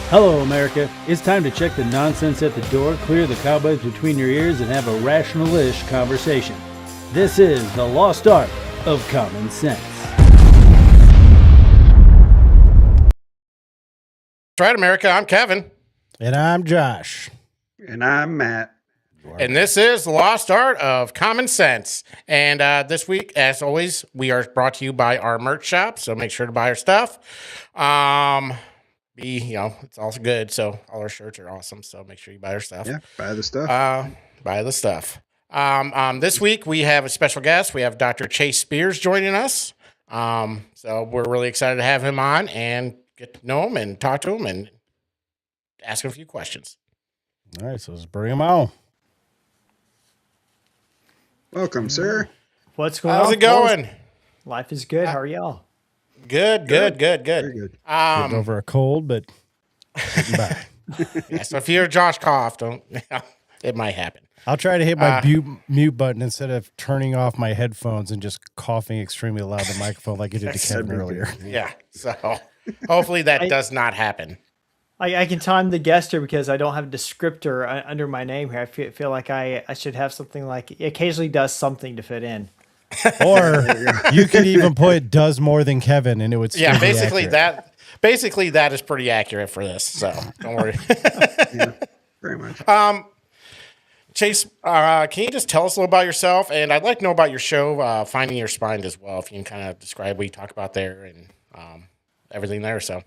Hello, America. It's time to check the nonsense at the door, clear the cobwebs between your ears, and have a rational-ish conversation. This is the lost art of common sense. That's right, America. I'm Kevin. And I'm Josh. And I'm Matt. And this is the lost art of common sense. And this week, as always, we are brought to you by our merch shop. So make sure to buy our stuff. It's also good. So all our shirts are awesome. So make sure you buy our stuff. Yeah, buy the stuff. Buy the stuff. This week we have a special guest. We have Dr. Chase Spears joining us. So we're really excited to have him on and get to know him and talk to him and ask him a few questions. All right, so let's bring him on. Welcome, sir. What's going on? How's it going? Life is good. How are y'all? Good. Very good. Getting over a cold, but getting by. Yeah, so if you hear Josh cough, it might happen. I'll try to hit my mute button instead of turning off my headphones and just coughing extremely loud in the microphone like I did to Kevin earlier. Yeah, so hopefully that does not happen. I can time the guest here because I don't have a descriptor under my name here. I feel like I should have something like it occasionally does something to fit in. Or you could even put does more than Kevin and it would still be basically accurate. that is pretty accurate for this, so don't worry. Yeah, very much. Chase, can you just tell us a little about yourself? And I'd like to know about your show, Finding Your Spine as well, if you can kind of describe what you talk about there and everything there. So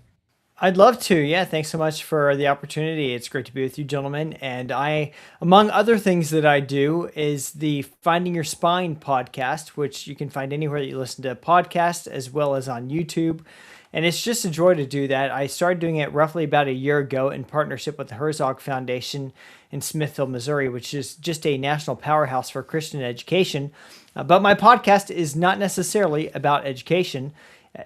I'd love to. Yeah, thanks so much for the opportunity. It's great to be with you, gentlemen. And I, among other things that I do, is the Finding Your Spine podcast, which you can find anywhere that you listen to podcasts, as well as on YouTube. And it's just a joy to do that. I started doing it roughly about a year ago in partnership with the Herzog Foundation in Smithville, Missouri, which is just a national powerhouse for Christian education. But my podcast is not necessarily about education.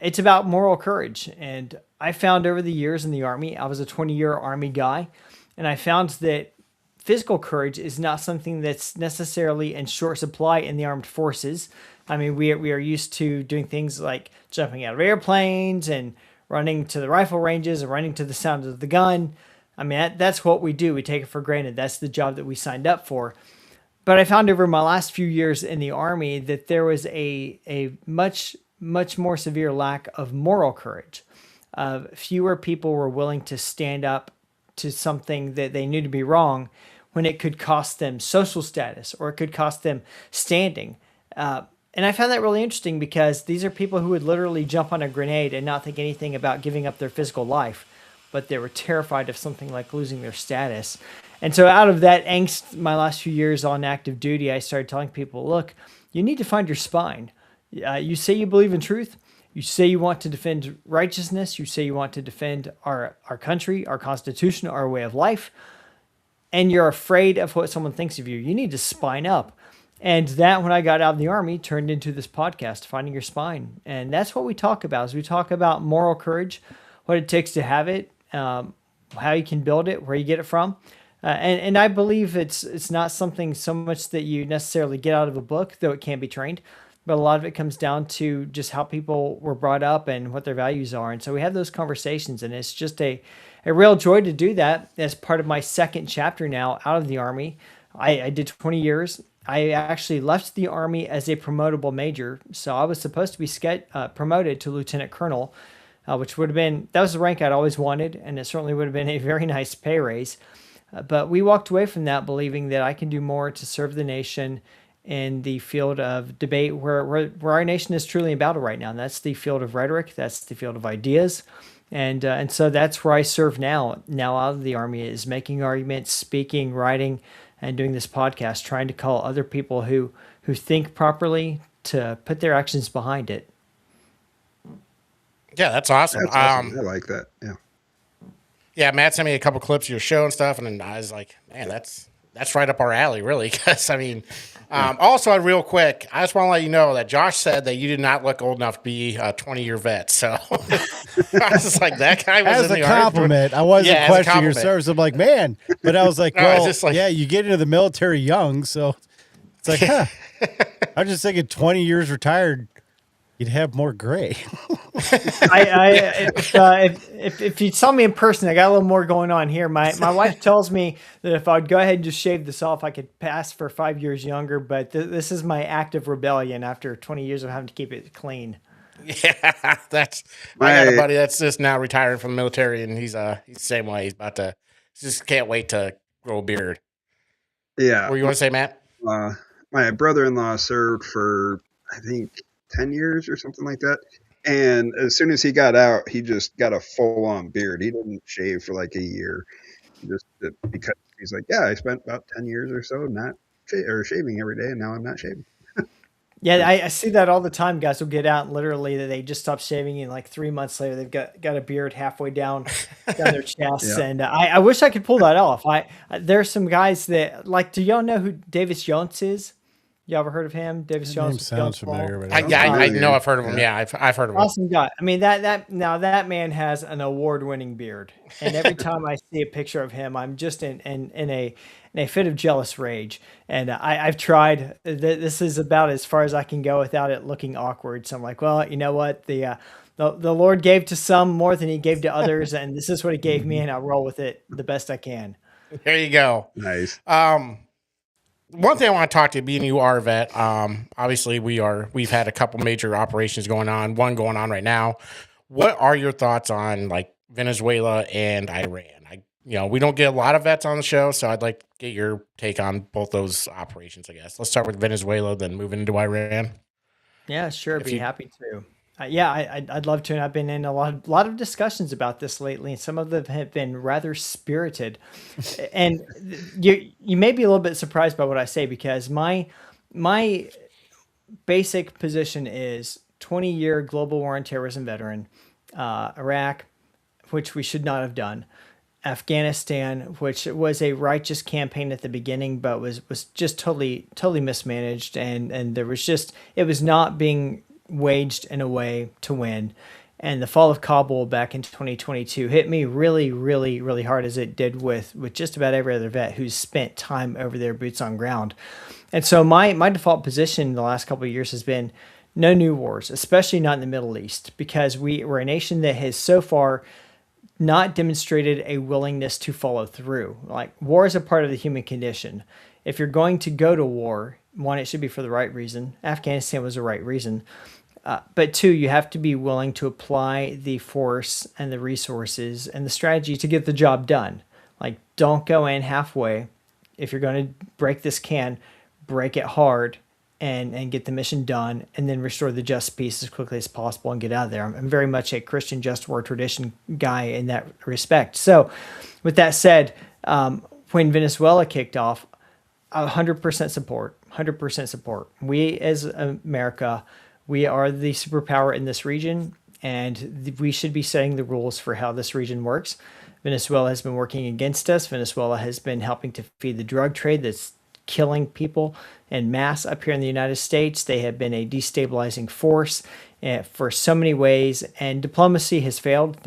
It's about moral courage. And I found over the years in the Army, I was a 20-year Army guy, and I found that physical courage is not something that's necessarily in short supply in the armed forces. I mean, we are used to doing things like jumping out of airplanes and running to the rifle ranges and running to the sound of the gun. I mean, that's what we do. We take it for granted. That's the job that we signed up for. But I found over my last few years in the Army that there was a much more severe lack of moral courage. Fewer people were willing to stand up to something that they knew to be wrong when it could cost them social status or it could cost them standing. And I found that really interesting because these are people who would literally jump on a grenade and not think anything about giving up their physical life, but they were terrified of something like losing their status. And so out of that angst, my last few years on active duty, I started telling people, look, you need to find your spine. You say you believe in truth. You say you want to defend righteousness. You say you want to defend our country, our Constitution, our way of life. And you're afraid of what someone thinks of you. You need to spine up. And that, when I got out of the Army, turned into this podcast, Finding Your Spine. And that's what we talk about. Is we talk about moral courage, what it takes to have it, how you can build it, where you get it from. And I believe it's not something so much that you necessarily get out of a book, though it can be trained. But a lot of it comes down to just how people were brought up and what their values are. And so we have those conversations, and it's just a real joy to do that as part of my second chapter now out of the Army. I did 20 years. I actually left the Army as a promotable major. So I was supposed to be promoted to lieutenant colonel, which would have been, that was the rank I'd always wanted. And it certainly would have been a very nice pay raise. But we walked away from that believing that I can do more to serve the nation in the field of debate where our nation is truly in battle right now. And that's the field of rhetoric. That's the field of ideas. And so that's where I serve now out of the Army, is making arguments, speaking, writing, and doing this podcast, trying to call other people who think properly to put their actions behind it. Yeah, that's awesome. That's awesome. I like that. Yeah. Yeah, Matt sent me a couple clips of your show and stuff, and then I was like, man, that's right up our alley, really. Because, I mean, also, real quick, I just want to let you know that Josh said that you did not look old enough to be a 20-year vet. So I was just like, that guy was as in the a compliment. I wasn't questioning your service. I'm like, man. But I was like, well, yeah, you get into the military young. So it's like, huh. I was just thinking 20 years retired, you'd have more gray. If you saw me in person, I got a little more going on here. My wife tells me that if I'd go ahead and just shave this off, I could pass for 5 years younger. But this is my act of rebellion after 20 years of having to keep it clean. Yeah, I got a buddy that's just now retiring from the military, and he's the same way. He's about to just can't wait to grow a beard. Yeah. What do you want to say, Matt? My brother-in-law served for, I think, 10 years or something like that. And as soon as he got out, he just got a full-on beard. He didn't shave for like a year. Because he's like, yeah, I spent about 10 years or so not shaving every day, and now I'm not shaving. Yeah, I see that all the time. Guys will get out and literally they just stop shaving, and like 3 months later they've got a beard halfway down their chests. Yeah. And I wish I could pull that off. There's some guys that like. Do y'all know who Davis Jones is? Y'all ever heard of him? Davis His Jones name sounds familiar, but I know I've heard of him. Yeah, I've heard of him. Awesome guy. I mean that man has an award-winning beard, and every time I see a picture of him, I'm just in a fit of jealous rage. And I've tried. This is about as far as I can go without it looking awkward. So I'm like, well, you know what? The Lord gave to some more than He gave to others, and this is what He gave me, and I'll roll with it the best I can. There you go. Nice. One thing I want to talk to you, being you are a vet, obviously we've had a couple major operations going on, one going on right now. What are your thoughts on like Venezuela and Iran? We don't get a lot of vets on the show, so I'd like to get your take on both those operations, I guess. Let's start with Venezuela, then move into Iran. Yeah, sure. Be happy to. I'd love to. And I've been in a lot of discussions about this lately, and some of them have been rather spirited. And you may be a little bit surprised by what I say, because my basic position is 20-year global war on terrorism veteran, Iraq, which we should not have done, Afghanistan, which was a righteous campaign at the beginning, but was just totally mismanaged, and there was it was not being waged in a way to win. And the fall of Kabul back in 2022 hit me really, really, really hard, as it did with just about every other vet who's spent time over there, boots on ground. And so my default position in the last couple of years has been no new wars, especially not in the Middle East, because we're a nation that has so far not demonstrated a willingness to follow through. Like, war is a part of the human condition. If you're going to go to war, one, it should be for the right reason. Afghanistan was the right reason. But two, you have to be willing to apply the force and the resources and the strategy to get the job done. Like, don't go in halfway. If you're going to break this can, break it hard and get the mission done, and then restore the just peace as quickly as possible and get out of there. I'm very much a Christian just war tradition guy in that respect. So with that said, when Venezuela kicked off, 100% support, 100% support. We as America, we are the superpower in this region, and we should be setting the rules for how this region works. Venezuela has been working against us. Venezuela has been helping to feed the drug trade that's killing people en masse up here in the United States. They have been a destabilizing force for so many ways, and diplomacy has failed.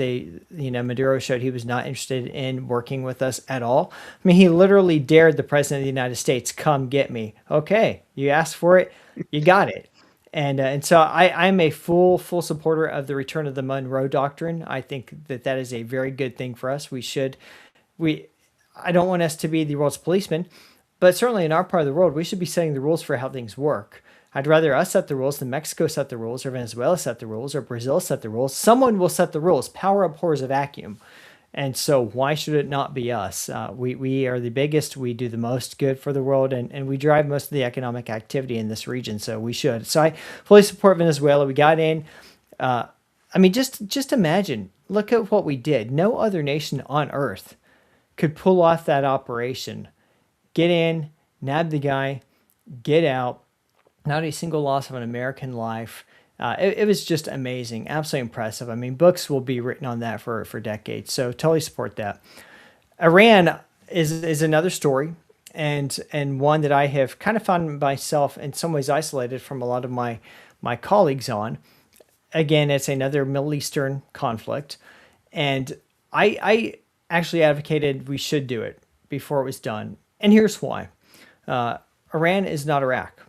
Maduro showed he was not interested in working with us at all. I mean, he literally dared the president of the United States, come get me. Okay, you asked for it, you got it. And so I'm a full supporter of the return of the Monroe Doctrine. I think that is a very good thing for us. I don't want us to be the world's policeman, but certainly in our part of the world, we should be setting the rules for how things work. I'd rather us set the rules than Mexico set the rules, or Venezuela set the rules, or Brazil set the rules. Someone will set the rules. Power abhors a vacuum. And so why should it not be us? We are the biggest, we do the most good for the world, and we drive most of the economic activity in this region, so we should. So I fully support Venezuela. We got in. Just imagine, look at what we did. No other nation on earth could pull off that operation. Get in, nab the guy, get out. Not a single loss of an American life. It was just amazing, absolutely impressive. I mean, books will be written on that for decades. So totally support that. Iran is another story, and one that I have kind of found myself in some ways isolated from a lot of my colleagues on. Again, it's another Middle Eastern conflict, and I actually advocated we should do it before it was done. And here's why. Iran is not Iraq.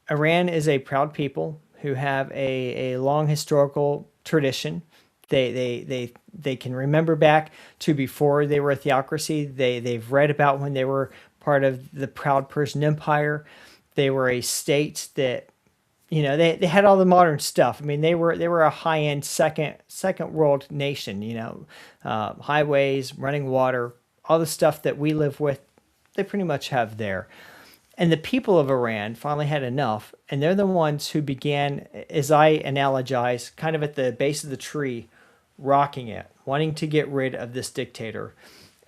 Iran is a proud people who have a long historical tradition. They can remember back to before they were a theocracy. They've read about when they were part of the proud Persian Empire. They were a state that, they had all the modern stuff. I mean, they were a high end second world nation. Highways, running water, all the stuff that we live with. They pretty much have there. And the people of Iran finally had enough, and they're the ones who began, as I analogize, kind of at the base of the tree, rocking it, wanting to get rid of this dictator.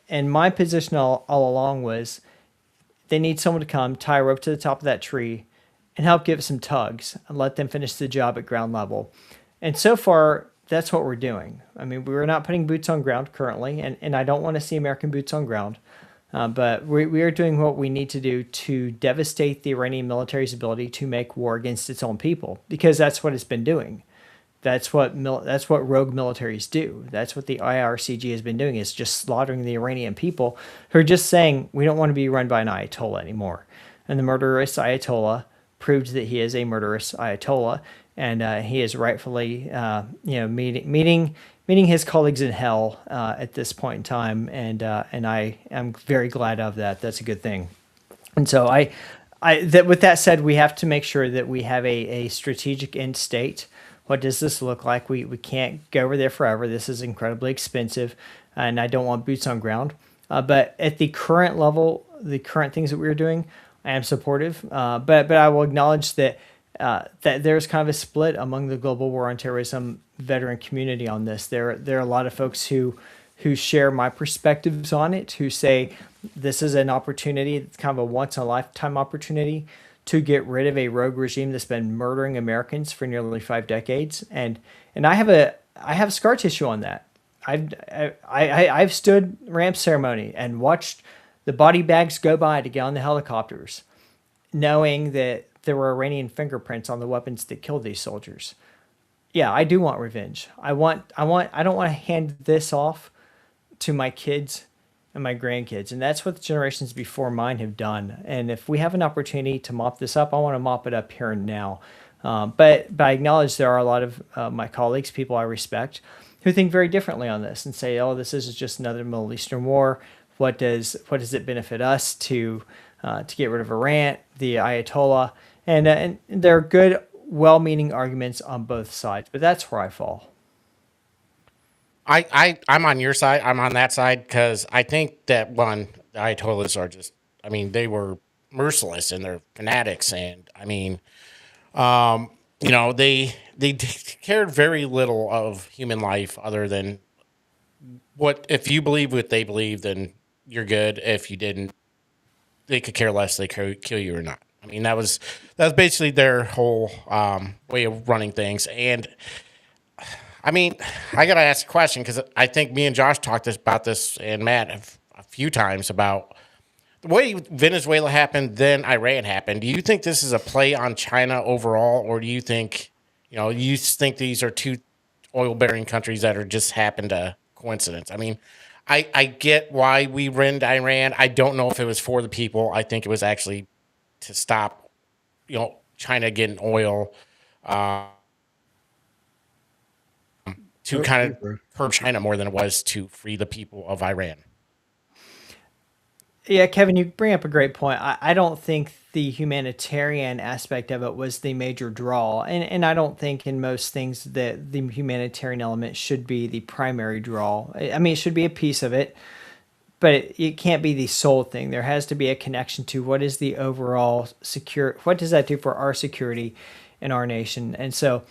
And my position all along was they need someone to come, tie a rope to the top of that tree, and help give it some tugs and let them finish the job at ground level. And so far, that's what we're doing. I mean, we're not putting boots on ground currently, and I don't want to see American boots on ground. But we are doing what we need to do to devastate the Iranian military's ability to make war against its own people, because that's what it's been doing. That's what rogue militaries do. That's what the IRCG has been doing, is just slaughtering the Iranian people who are just saying, we don't want to be run by an Ayatollah anymore. And the murderous Ayatollah proved that he is a murderous Ayatollah, and he is rightfully meeting his colleagues in hell at this point in time, and I am very glad of that. That's a good thing. And so with that said, we have to make sure that we have a strategic end state. What does this look like? We can't go over there forever. This is incredibly expensive, and I don't want boots on ground. But at the current level, the current things that we're doing, I am supportive. But I will acknowledge that there's kind of a split among the global war on terrorism veteran community on this. There are a lot of folks who share my perspectives on it, who say this is an opportunity, it's kind of a once in a lifetime opportunity to get rid of a rogue regime that's been murdering Americans for nearly 5 decades. And I have scar tissue on that. I've stood ramp ceremony and watched the body bags go by to get on the helicopters, knowing that there were Iranian fingerprints on the weapons that killed these soldiers. Yeah, I do want revenge. I don't want to hand this off to my kids and my grandkids. And that's what the generations before mine have done. And if we have an opportunity to mop this up, I want to mop it up here and now. But I acknowledge there are a lot of my colleagues, people I respect, who think very differently on this and say, oh, this is just another Middle Eastern war. What does it benefit us to get rid of Iran, the Ayatollah? And there are good, well-meaning arguments on both sides, but that's where I fall. I'm on your side. I'm on that side because I think that, the Ayatollahs are just, they were merciless and they're fanatics. And they cared very little of human life other than if you believe what they believe, then you're good. If you didn't, they could care less. They could kill you or not. That was basically their whole way of running things. And I got to ask a question because I think me and Josh talked about this and Matt a few times about the way Venezuela happened, then Iran happened. Do you think this is a play on China overall, or do you think, these are two oil-bearing countries that are just happened to coincidence? I get why we rend Iran. I don't know if it was for the people. I think it was actually to stop, China getting oil. To kind of curb China more than it was to free the people of Iran. Yeah, Kevin, you bring up a great point. I don't think the humanitarian aspect of it was the major draw. And I don't think in most things that the humanitarian element should be the primary draw. It should be a piece of it, but it can't be the sole thing. There has to be a connection to what is the overall what does that do for our security in our nation? And so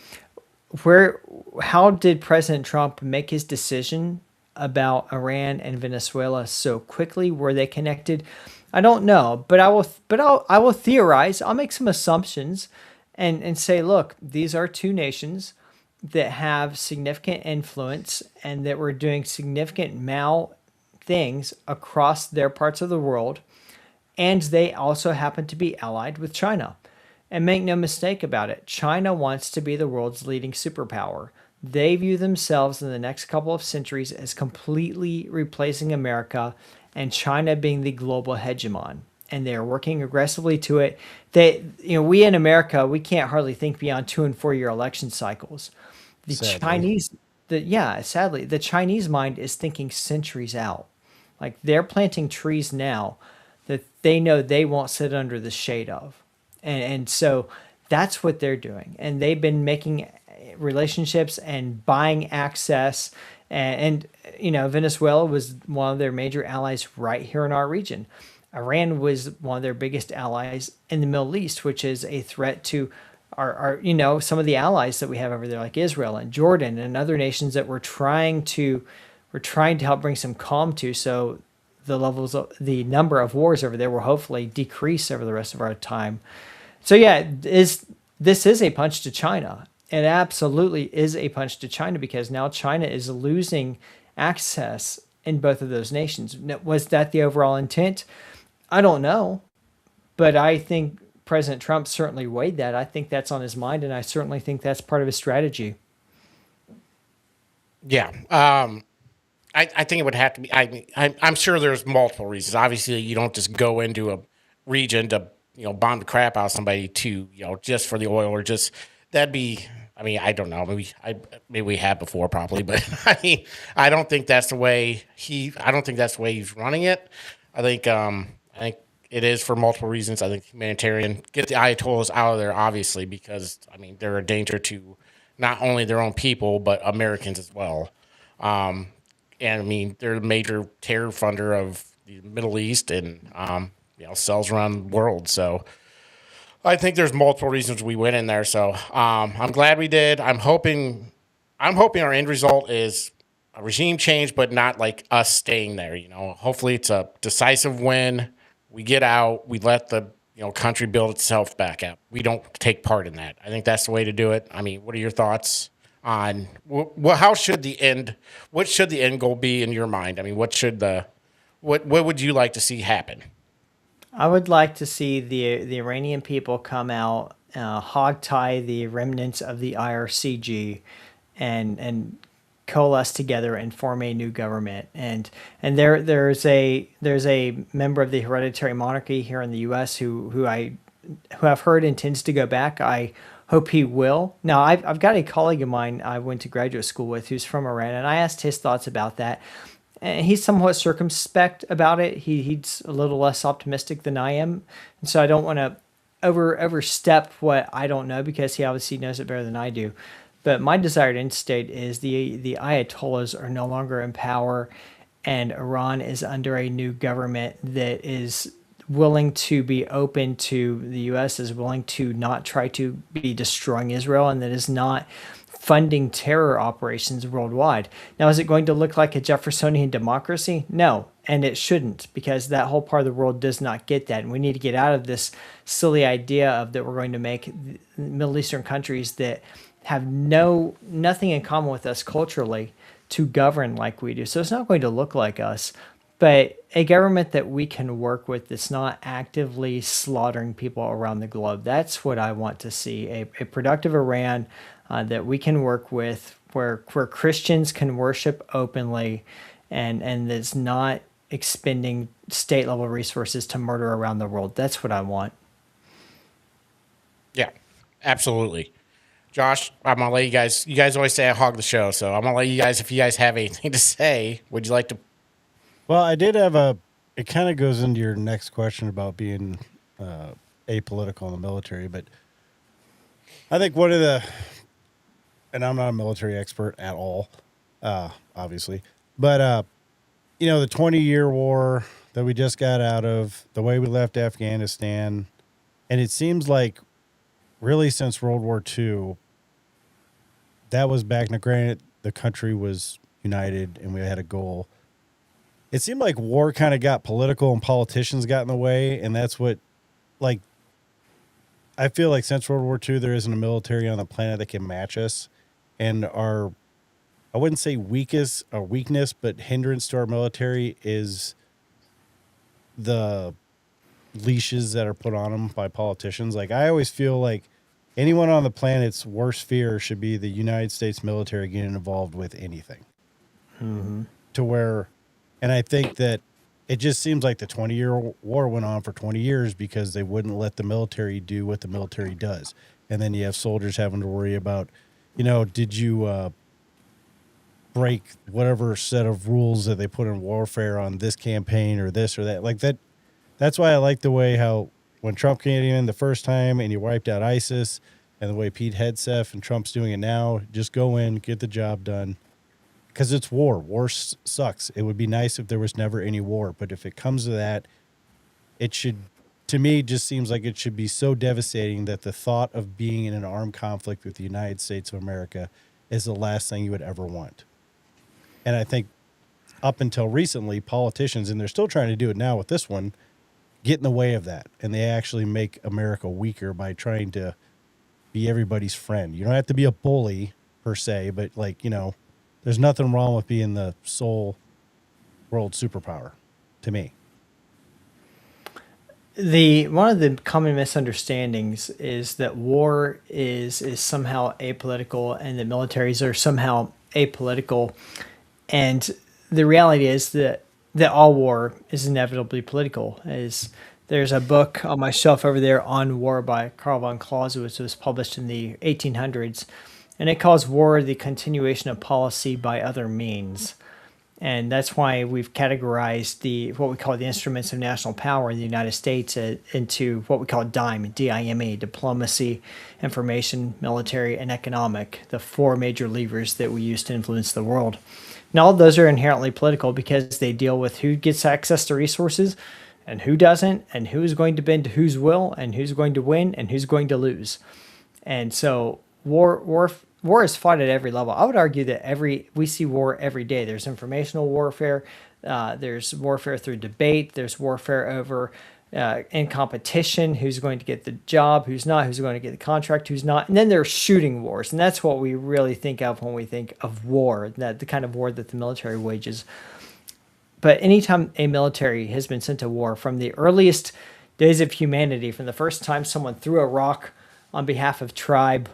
how did President Trump make his decision about Iran and Venezuela so quickly? Were they connected? I don't know, but I will theorize. I'll make some assumptions and say, look, these are two nations that have significant influence and that were doing significant things across their parts of the world, and they also happen to be allied with China. And make no mistake about it, China wants to be the world's leading superpower. They view themselves in the next couple of centuries as completely replacing America and China being the global hegemon. and they're working aggressively to it. We in America, we can't hardly think beyond 2 and 4 year election cycles. The Sadly. Sadly, the Chinese mind is thinking centuries out. Like they're planting trees now that they know they won't sit under the shade of. And so that's what they're doing. And they've been making relationships and buying access. And Venezuela was one of their major allies right here in our region. Iran was one of their biggest allies in the Middle East, which is a threat to our some of the allies that we have over there, like Israel and Jordan and other nations that we're trying to help bring some calm to. So the number of wars over there will hopefully decrease over the rest of our time. So yeah, this is a punch to China. It absolutely is a punch to China because now China is losing access in both of those nations. Was that the overall intent? I don't know, but I think President Trump certainly weighed that. I think that's on his mind, and I certainly think that's part of his strategy. Yeah. I think it would have to be. I'm sure there's multiple reasons. Obviously, you don't just go into a region to bomb the crap out of somebody to just for the oil or just that'd be. I mean, I don't know. Maybe we have before, probably, but I don't think that's the way I don't think that's the way he's running it. I think it is for multiple reasons. I think humanitarian, get the Ayatollahs out of there, obviously, because they're a danger to not only their own people but Americans as well. And they're the major terror funder of the Middle East and cells around the world. So I think there's multiple reasons we went in there. So I'm glad we did. I'm hoping our end result is a regime change, but not like us staying there. Hopefully it's a decisive win. We get out. We let the country build itself back up. We don't take part in that. I think that's the way to do it. What are your thoughts on what should the end goal be in your mind? What would you like to see happen? I would like to see the Iranian people come out, hogtie the remnants of the IRCG, and coalesce together and form a new government. And there's a member of the hereditary monarchy here in the U.S. who I've heard intends to go back. I hope he will. Now I've got a colleague of mine I went to graduate school with who's from Iran, and I asked his thoughts about that. And he's somewhat circumspect about it. He's a little less optimistic than I am, and so I don't want to overstep what I don't know because he obviously knows it better than I do. But my desired end state is the Ayatollahs are no longer in power, and Iran is under a new government that is willing to be open to the U.S., is willing to not try to be destroying Israel, and that is not funding terror operations worldwide. Now, is it going to look like a Jeffersonian democracy? No, and it shouldn't, because that whole part of the world does not get that. And we need to get out of this silly idea of that we're going to make Middle Eastern countries that have nothing in common with us culturally to govern like we do. So it's not going to look like us, but a government that we can work with that's not actively slaughtering people around the globe. That's what I want to see, a productive Iran that we can work with, where Christians can worship openly and that's not expending state level resources to murder around the world. That's what I want. Yeah, absolutely. Josh, I'm going to let you guys always say I hog the show, so I'm going to let you guys, if you guys have anything to say, would you like to? Well, I did have it kind of goes into your next question about being apolitical in the military, but I think one of and I'm not a military expert at all, obviously, but, the 20-year war that we just got out of, the way we left Afghanistan, and it seems like really since World War II, that was back. Now, granted, the country was united and we had a goal. It seemed like war kind of got political and politicians got in the way, and that's what, I feel like since World War II, there isn't a military on the planet that can match us. And our, I wouldn't say weakness, but hindrance to our military is the leashes that are put on them by politicians. I always feel like anyone on the planet's worst fear should be the United States military getting involved with anything. Mm-hmm. To where, and I think that it just seems like the 20-year war went on for 20 years because they wouldn't let the military do what the military does. And then you have soldiers having to worry about, did you break whatever set of rules that they put in warfare on this campaign or this or that? Like that. That's why I like the way how when Trump came in the first time and he wiped out ISIS, and the way Pete Hegseth and Trump's doing it now, just go in, get the job done. Because it's war. War sucks. It would be nice if there was never any war. But if it comes to that, it should, to me, just seems like it should be so devastating that the thought of being in an armed conflict with the United States of America is the last thing you would ever want. And I think up until recently, politicians, and they're still trying to do it now with this one, get in the way of that. And they actually make America weaker by trying to be everybody's friend. You don't have to be a bully per se, but there's nothing wrong with being the sole world superpower to me. One of the common misunderstandings is that war is somehow apolitical and that militaries are somehow apolitical. And the reality is that all war is inevitably political. There's a book on my shelf over there on war by Karl von Clausewitz. It was published in the 1800s, and it calls war the continuation of policy by other means. And that's why we've categorized what we call the instruments of national power in the United States into what we call DIME, D-I-M-E, diplomacy, information, military, and economic, the four major levers that we use to influence the world. And all of those are inherently political because they deal with who gets access to resources and who doesn't, and who's going to bend to whose will, and who's going to win, and who's going to lose. And so war is fought at every level. I would argue that we see war every day. There's informational warfare, there's warfare through debate, there's warfare over in competition, who's going to get the job, who's not, who's going to get the contract, who's not. And then there's shooting wars, and that's what we really think of when we think of war, that the kind of war that the military wages. But anytime a military has been sent to war, from the earliest days of humanity, from the first time someone threw a rock on behalf of tribe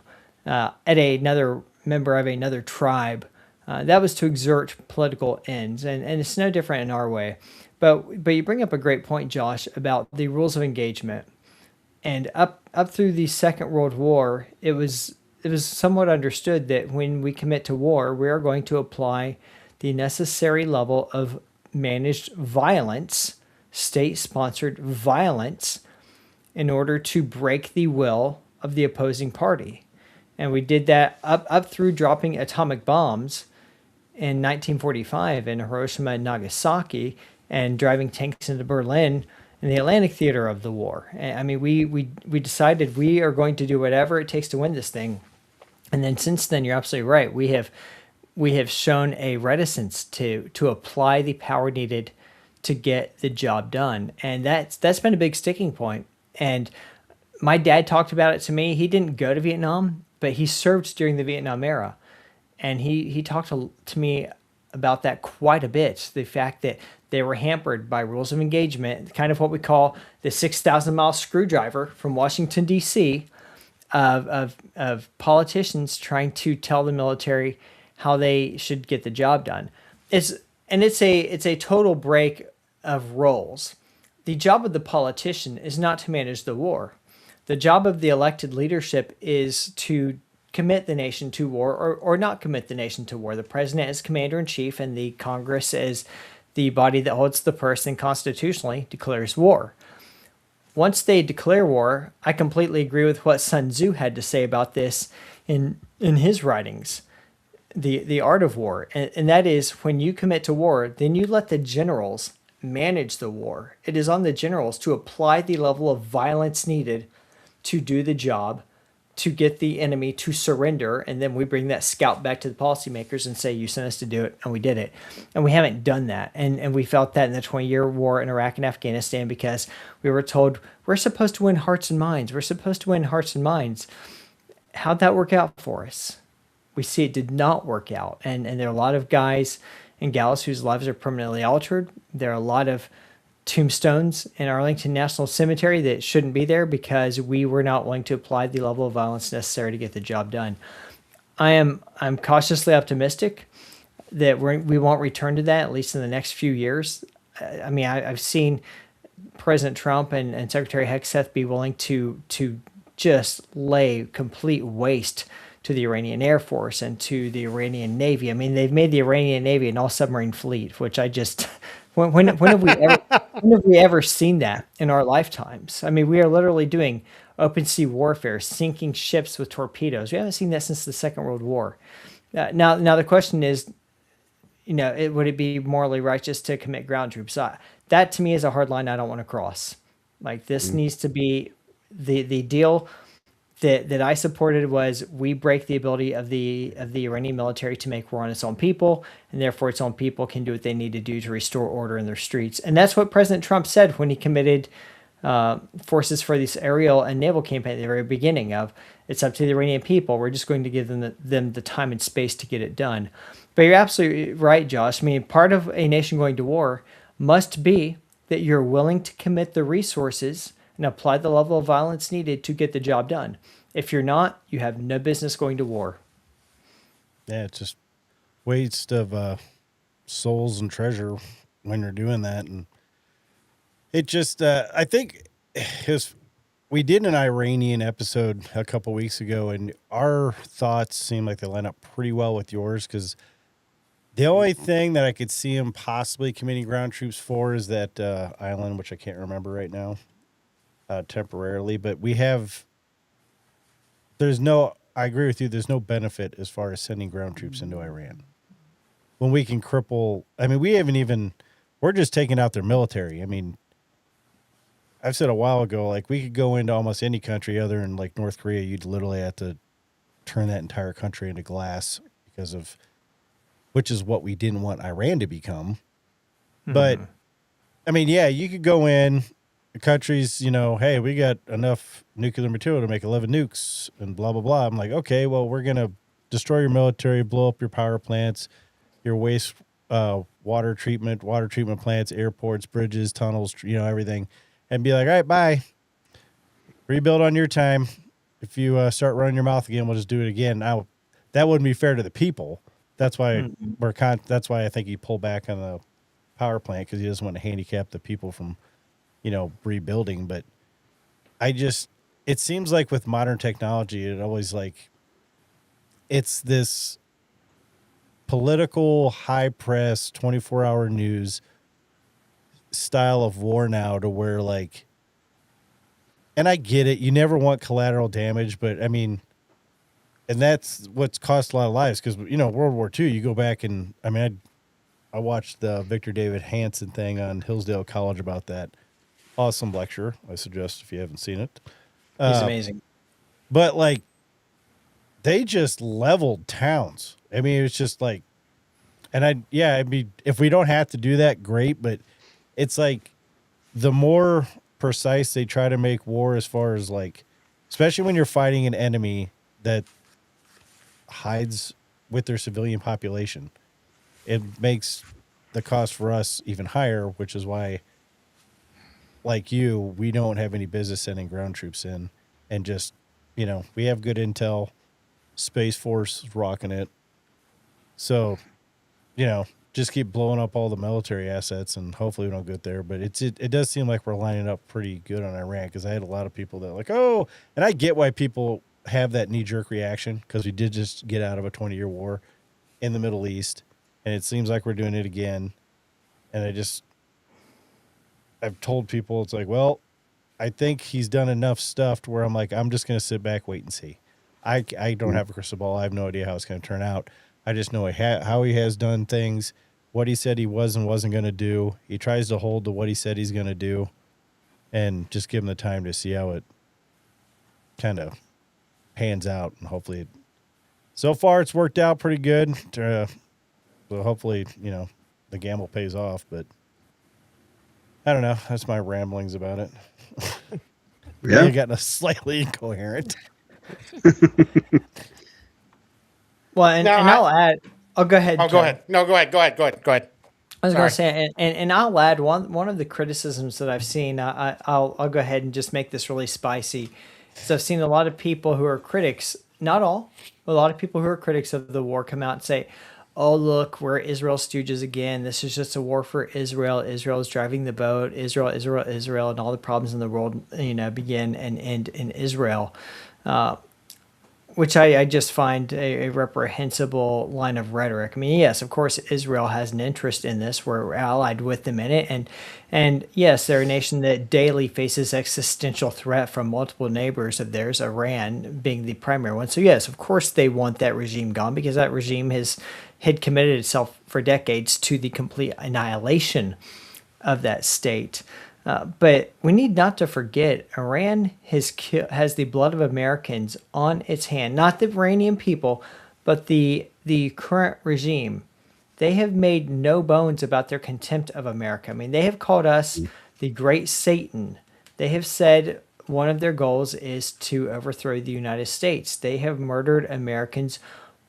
at another member of another tribe, that was to exert political ends. And it's no different in our way. But you bring up a great point, Josh, about the rules of engagement. And up through the Second World War, it was somewhat understood that when we commit to war, we are going to apply the necessary level of managed violence, state-sponsored violence, in order to break the will of the opposing party. And we did that up through dropping atomic bombs in 1945 in Hiroshima and Nagasaki, and driving tanks into Berlin in the Atlantic theater of the war. I mean, we decided we are going to do whatever it takes to win this thing. And then since then, you're absolutely right. We have shown a reticence to apply the power needed to get the job done. And that's been a big sticking point. And my dad talked about it to me. He didn't go to Vietnam, but he served during the Vietnam era. And he talked to me about that quite a bit. The fact that they were hampered by rules of engagement, kind of what we call the 6,000-mile screwdriver from Washington, D.C., of politicians trying to tell the military how they should get the job done. It's a total break of roles. The job of the politician is not to manage the war. The job of the elected leadership is to commit the nation to war or not commit the nation to war. The president is commander-in-chief, and the Congress is the body that holds the purse and constitutionally declares war. Once they declare war, I completely agree with what Sun Tzu had to say about this in his writings, the art of war. And that is, when you commit to war, then you let the generals manage the war. It is on the generals to apply the level of violence needed to do the job, to get the enemy to surrender, and then we bring that scout back to the policymakers and say, you sent us to do it, and we did it. And we haven't done that. And we felt that in the 20-year war in Iraq and Afghanistan, because we were told, we're supposed to win hearts and minds. We're supposed to win hearts and minds. How'd that work out for us? We see it did not work out. And there are a lot of guys and gals whose lives are permanently altered. There are a lot of tombstones in Arlington National Cemetery that shouldn't be there because we were not willing to apply the level of violence necessary to get the job done. I'm cautiously optimistic that we won't return to that, at least in the next few years. I mean, I've seen President Trump and Secretary Hegseth be willing to just lay complete waste to the Iranian Air Force and to the Iranian Navy. I mean, they've made the Iranian Navy an all-submarine fleet, which I just when have we ever seen that in our lifetimes? I mean, we are literally doing open sea warfare, sinking ships with torpedoes. We haven't seen that since the Second World War. Now the question is, would it be morally righteous to commit ground troops? That to me is a hard line I don't want to cross. Like this needs to be the deal that I supported was we break the ability of the Iranian military to make war on its own people, and therefore its own people can do what they need to do to restore order in their streets. And that's what President Trump said when he committed forces for this aerial and naval campaign at the very beginning of it's up to the Iranian people. We're just going to give them the time and space to get it done. But you're absolutely right, Josh. I mean, part of a nation going to war must be that you're willing to commit the resources and apply the level of violence needed to get the job done. If you're not, you have no business going to war. Yeah, it's just waste of souls and treasure when you're doing that. And it just, I think we did an Iranian episode a couple weeks ago, and our thoughts seem like they line up pretty well with yours, because the only thing that I could see him possibly committing ground troops for is that island, which I can't remember right now, temporarily. But I agree with you, there's no benefit as far as sending ground troops into Iran. When we can cripple, I mean, we're just taking out their military. I mean, I've said a while ago, like we could go into almost any country other than like North Korea. You'd literally have to turn that entire country into glass which is what we didn't want Iran to become. But I mean, yeah, you could go in the countries, hey, we got enough nuclear material to make 11 nukes and blah, blah, blah. I'm like, okay, well, we're going to destroy your military, blow up your power plants, your waste water treatment plants, airports, bridges, tunnels, everything, and be like, all right, bye. Rebuild on your time. If you start running your mouth again, we'll just do it again. Now, that wouldn't be fair to the people. That's why that's why I think he pulled back on the power plant, because he doesn't want to handicap the people from, rebuilding. But it seems like with modern technology, it always it's this political high press 24-hour news style of war now, to where and I get it, you never want collateral damage, but I mean, and that's what's cost a lot of lives, because World War II, you go back and I watched the Victor David Hansen thing on Hillsdale College about that. Awesome lecture. I suggest if you haven't seen it. He's amazing. But they just leveled towns. I mean, it's just if we don't have to do that, great. But it's the more precise they try to make war, as far as especially when you're fighting an enemy that hides with their civilian population, it makes the cost for us even higher, which is why, we don't have any business sending ground troops in. And just, we have good intel, Space Force is rocking it. So, just keep blowing up all the military assets, and hopefully we don't get there. But it does seem like we're lining up pretty good on Iran, because I had a lot of people that and I get why people have that knee-jerk reaction, because we did just get out of a 20-year war in the Middle East, and it seems like we're doing it again. And I've told people, it's well, I think he's done enough stuff to where I'm I'm just going to sit back, wait and see. I don't have a crystal ball. I have no idea how it's going to turn out. I just know how he has done things, what he said he was and wasn't going to do. He tries to hold to what he said he's going to do, and just give him the time to see how it kind of pans out. And hopefully so far it's worked out pretty good. So hopefully, the gamble pays off. But I don't know. That's my ramblings about it. Yeah. You got slightly incoherent. Well, and I'll add. Oh, go ahead. Oh, go ahead. No, go ahead. I was going to say, and I'll add one of the criticisms that I've seen. I'll go ahead and just make this really spicy. So I've seen a lot of people who are critics, not all, but a lot of people who are critics of the war come out and say, oh, look, we're Israel stooges again. This is just a war for Israel. Israel is driving the boat. Israel, Israel, Israel, and all the problems in the world, begin and end in Israel. Which I just find a reprehensible line of rhetoric. I mean, yes, of course, Israel has an interest in this. We're allied with them in it, and yes, they're a nation that daily faces existential threat from multiple neighbors of theirs, Iran being the primary one. So yes, of course, they want that regime gone because that regime had committed itself for decades to the complete annihilation of that state. But we need not to forget Iran has the blood of Americans on its hand, not the Iranian people, but the current regime. They have made no bones about their contempt of America. I mean, they have called us the great Satan. They have said one of their goals is to overthrow the United States. They have murdered Americans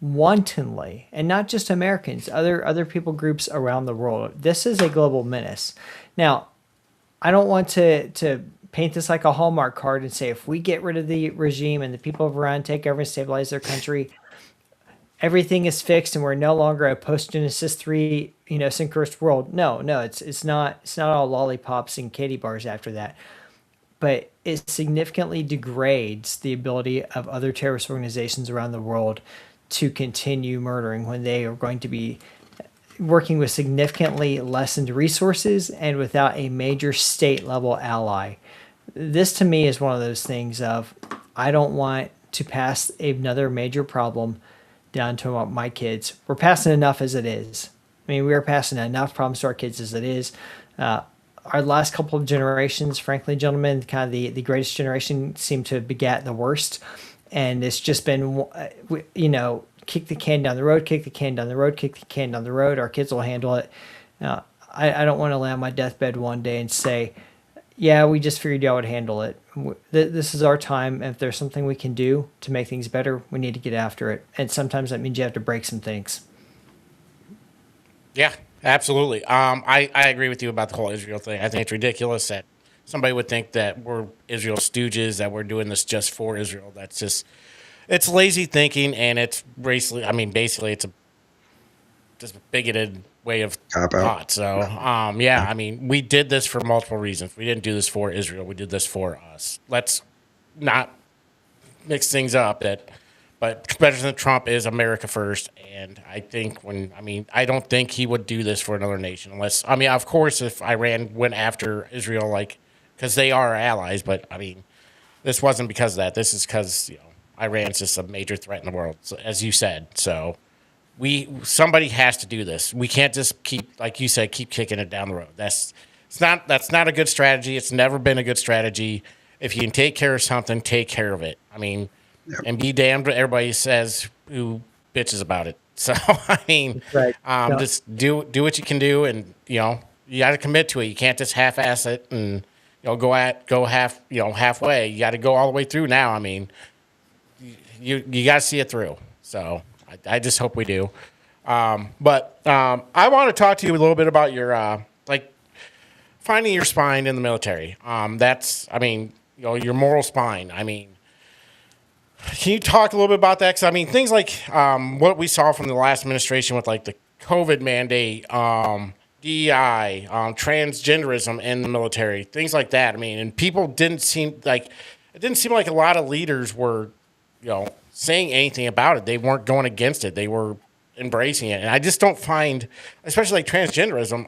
wantonly, and not just Americans, other people groups around the world. This is a global menace. Now, I don't want to paint this like a Hallmark card and say if we get rid of the regime and the people of Iran take over and stabilize their country, everything is fixed and we're no longer a post-Genesis 3, sin-cursed world. No, it's not all lollipops and candy bars after that. But it significantly degrades the ability of other terrorist organizations around the world to continue murdering when they are going to be working with significantly lessened resources and without a major state level ally. This to me is one of those things of I don't want to pass another major problem down to my kids. We're passing enough as it is. I mean, we are passing enough problems to our kids as it is. Our last couple of generations, frankly, gentlemen, kind of the greatest generation seemed to begat the worst. And it's just been, kick the can down the road, kick the can down the road, kick the can down the road. Our kids will handle it. I don't want to lay on my deathbed one day and say, yeah, we just figured y'all would handle it. This is our time. If there's something we can do to make things better, we need to get after it. And sometimes that means you have to break some things. Yeah, absolutely. I agree with you about the whole Israel thing. I think it's ridiculous that somebody would think that we're Israel stooges, that we're doing this just for Israel. That's just... It's lazy thinking, and it's basically it's just a bigoted way of thought. So, I mean, we did this for multiple reasons. We didn't do this for Israel. We did this for us. Let's not mix things up. But President Trump is America first, and I think I don't think he would do this for another nation unless, of course, if Iran went after Israel, because they are allies, but this wasn't because of that. This is because Iran's just a major threat in the world, so, as you said. So somebody has to do this. We can't just keep, like you said, keep kicking it down the road. That's not a good strategy. It's never been a good strategy. If you can take care of something, take care of it. And be damned what everybody says who bitches about it. So right. Just do what you can do, and you got to commit to it. You can't just half-ass it and go halfway. You got to go all the way through now. You got to see it through. So I just hope we do. But I want to talk to you a little bit about your finding your spine in the military. That's your moral spine. Can you talk a little bit about that? Because things like what we saw from the last administration with the COVID mandate, DEI, transgenderism in the military, things like that. And people didn't seem like a lot of leaders were saying anything about it. They weren't going against it. They were embracing it. And I just don't find, especially transgenderism,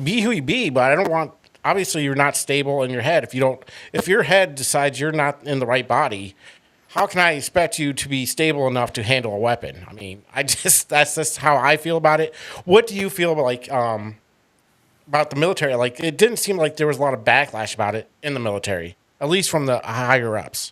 be who you be, but I don't want, obviously you're not stable in your head. If your head decides you're not in the right body, how can I expect you to be stable enough to handle a weapon? That's just how I feel about it. What do you feel about the military? It didn't seem like there was a lot of backlash about it in the military, at least from the higher ups.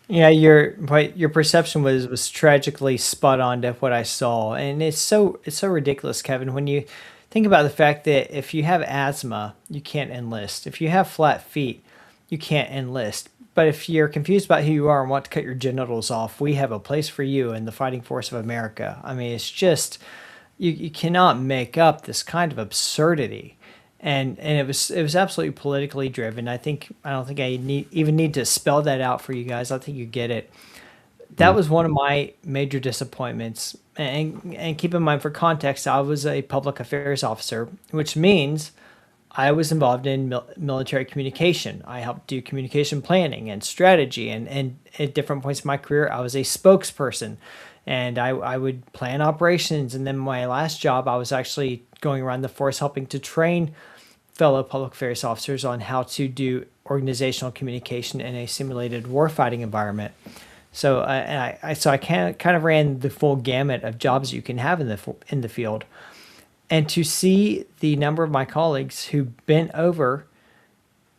Yeah, your perception was tragically spot on to what I saw, and it's so ridiculous, Kevin. When you think about the fact that if you have asthma, you can't enlist. If you have flat feet, you can't enlist. But if you're confused about who you are and want to cut your genitals off, we have a place for you in the fighting force of America. It's just you cannot make up this kind of absurdity. And it was absolutely politically driven. I don't think I even need to spell that out for you guys. I think you get it. that was one of my major disappointments. And keep in mind, for context, I was a public affairs officer, which means I was involved in military communication. I helped do communication planning and strategy. And at different points in my career, I was a spokesperson. And I would plan operations. And then my last job, I was actually going around the force helping to train fellow public affairs officers on how to do organizational communication in a simulated warfighting environment. So I kind of ran the full gamut of jobs you can have in the field, and to see the number of my colleagues who bent over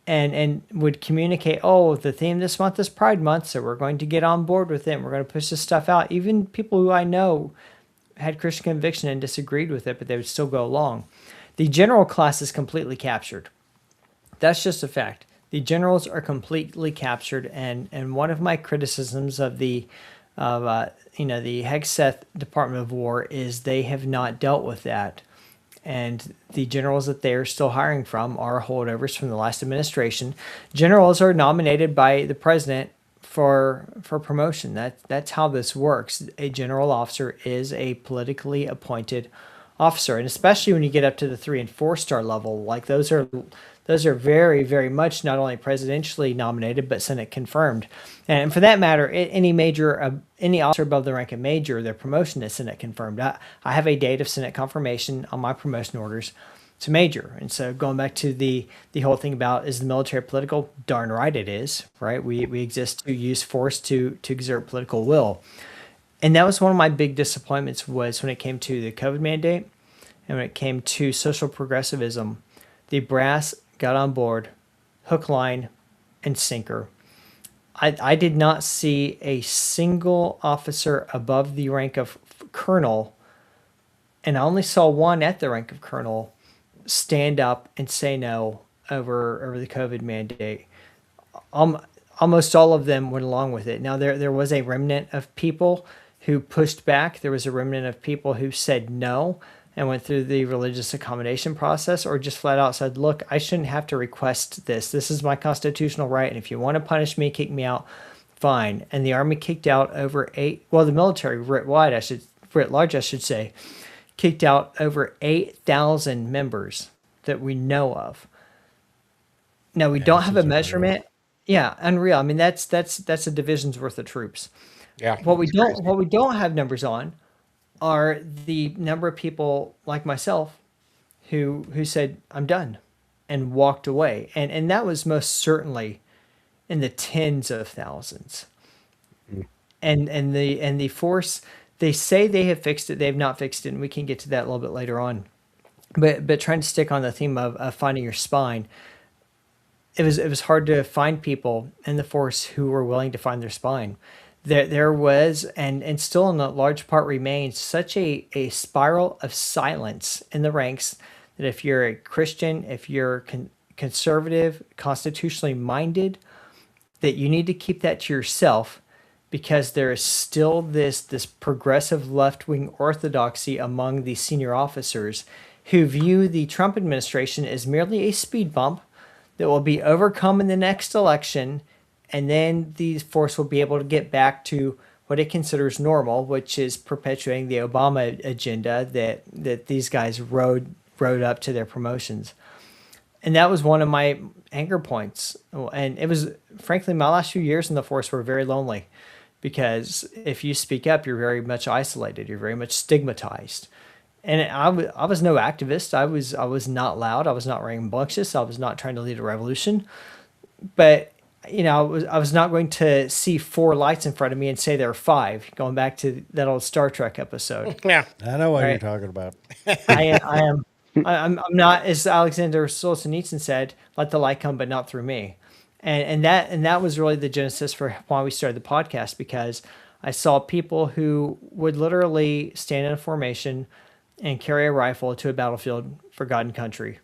and would communicate, oh, the theme this month is Pride Month, so we're going to get on board with it. And we're going to push this stuff out. Even people who I know had Christian conviction and disagreed with it, but they would still go along. The general class is completely captured. That's just a fact. The generals are completely captured, and one of my criticisms of the Hegseth Department of War is they have not dealt with that, and the generals that they are still hiring from are holdovers from the last administration. Generals are nominated by the president for promotion. That's how this works. A general officer is a politically appointed officer, and especially when you get up to the 3 and 4 star level, like those are very, very much not only presidentially nominated, but Senate confirmed. And for that matter, any officer above the rank of major, their promotion is Senate confirmed. I have a date of Senate confirmation on my promotion orders to major. And so going back to the whole thing about, is the military political? Darn right it is, right? We exist to use force to exert political will. And that was one of my big disappointments, was when it came to the COVID mandate and when it came to social progressivism. The brass got on board, hook, line, and sinker. I did not see a single officer above the rank of colonel, and I only saw one at the rank of colonel, stand up and say no over the COVID mandate. Almost all of them went along with it. Now, there was a remnant of people who pushed back. There was a remnant of people who said no and went through the religious accommodation process, or just flat out said, look, I shouldn't have to request this. This is my constitutional right, and if you want to punish me, kick me out, fine. And the Army kicked out the military writ large, I should say, kicked out over 8,000 members that we know of. Now, we don't have a measurement. Unreal. Yeah, unreal. I mean, that's a division's worth of troops. Yeah. What we don't have numbers on are the number of people like myself who said, I'm done, and walked away. And that was most certainly in the tens of thousands. And the force, they say they have fixed it, they have not fixed it, and we can get to that a little bit later on. But trying to stick on the theme of finding your spine, it was hard to find people in the force who were willing to find their spine. There was, and still in a large part remains, such a spiral of silence in the ranks that if you're a Christian, if you're conservative, constitutionally minded, that you need to keep that to yourself, because there is still this progressive left-wing orthodoxy among the senior officers who view the Trump administration as merely a speed bump that will be overcome in the next election, and then the force will be able to get back to what it considers normal, which is perpetuating the Obama agenda that these guys rode up to their promotions. And that was one of my anchor points. And it was, frankly, my last few years in the force were very lonely, because if you speak up, you're very much isolated. You're very much stigmatized. And I was no activist. I was not loud. I was not rambunctious. I was not trying to lead a revolution. But I was not going to see 4 lights in front of me and say there are 5. Going back to that old Star Trek episode. Yeah, I know what you're talking about. I'm not, as Alexander Solzhenitsyn said, let the light come, but not through me. And that was really the genesis for why we started the podcast, because I saw people who would literally stand in a formation and carry a rifle to a battlefield for God and country.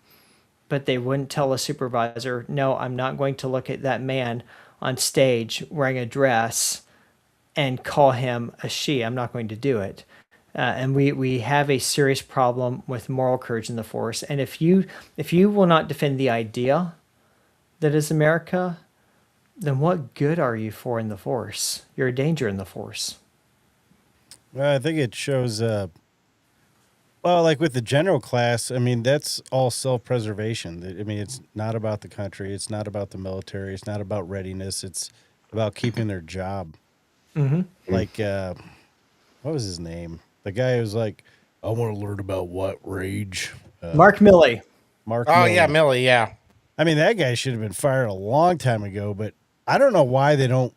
But they wouldn't tell a supervisor, no, I'm not going to look at that man on stage wearing a dress and call him a she. I'm not going to do it. And we have a serious problem with moral courage in the force. And if you will not defend the idea that is America, then what good are you for in the force? You're a danger in the force. Well, I think it shows. Well, like with the general class, I mean, that's all self-preservation. I mean, it's not about the country. It's not about the military. It's not about readiness. It's about keeping their job. Like, what was his name? The guy who was like, I want to learn about what rage. Mark Milley. Mark. Oh yeah, Milley. Millie. Yeah. I mean, that guy should have been fired a long time ago, but I don't know why they don't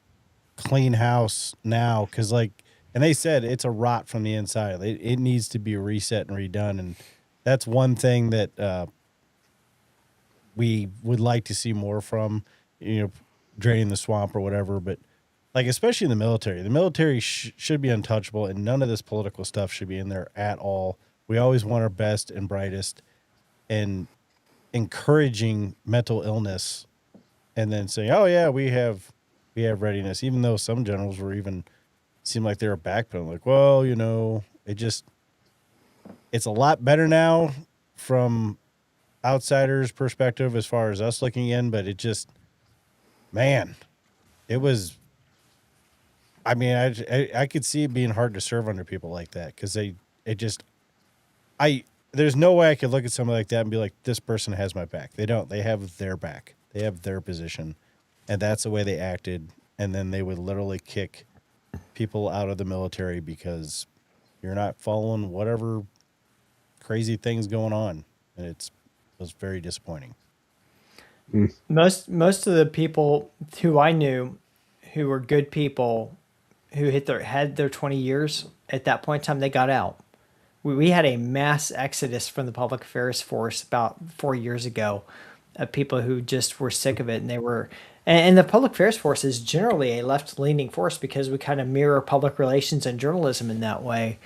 clean house now. Cause like, and they said it's a rot from the inside. It needs to be reset and redone. And that's one thing that we would like to see more from, draining the swamp or whatever. But like, especially in the military should be untouchable, and none of this political stuff should be in there at all. We always want our best and brightest, and encouraging mental illness, and then saying, "Oh yeah, we have readiness," even though some generals were even seemed like they were backpedaling, like, "Well, it's a lot better now from outsiders' perspective as far as us looking in, but it just, man, it was." I mean, I could see it being hard to serve under people like that, because there's no way I could look at somebody like that and be like, this person has my back. They don't. They have their back. They have their position, and that's the way they acted. And then they would literally kick people out of the military because you're not following whatever crazy things going on, and it was very disappointing. Most of the people who I knew who were good people who had their 20 years at that point in time, they got out. We had a mass exodus from the public affairs force about 4 years ago of people who just were sick of it, and and the public affairs force is generally a left-leaning force because we kind of mirror public relations and journalism in that way.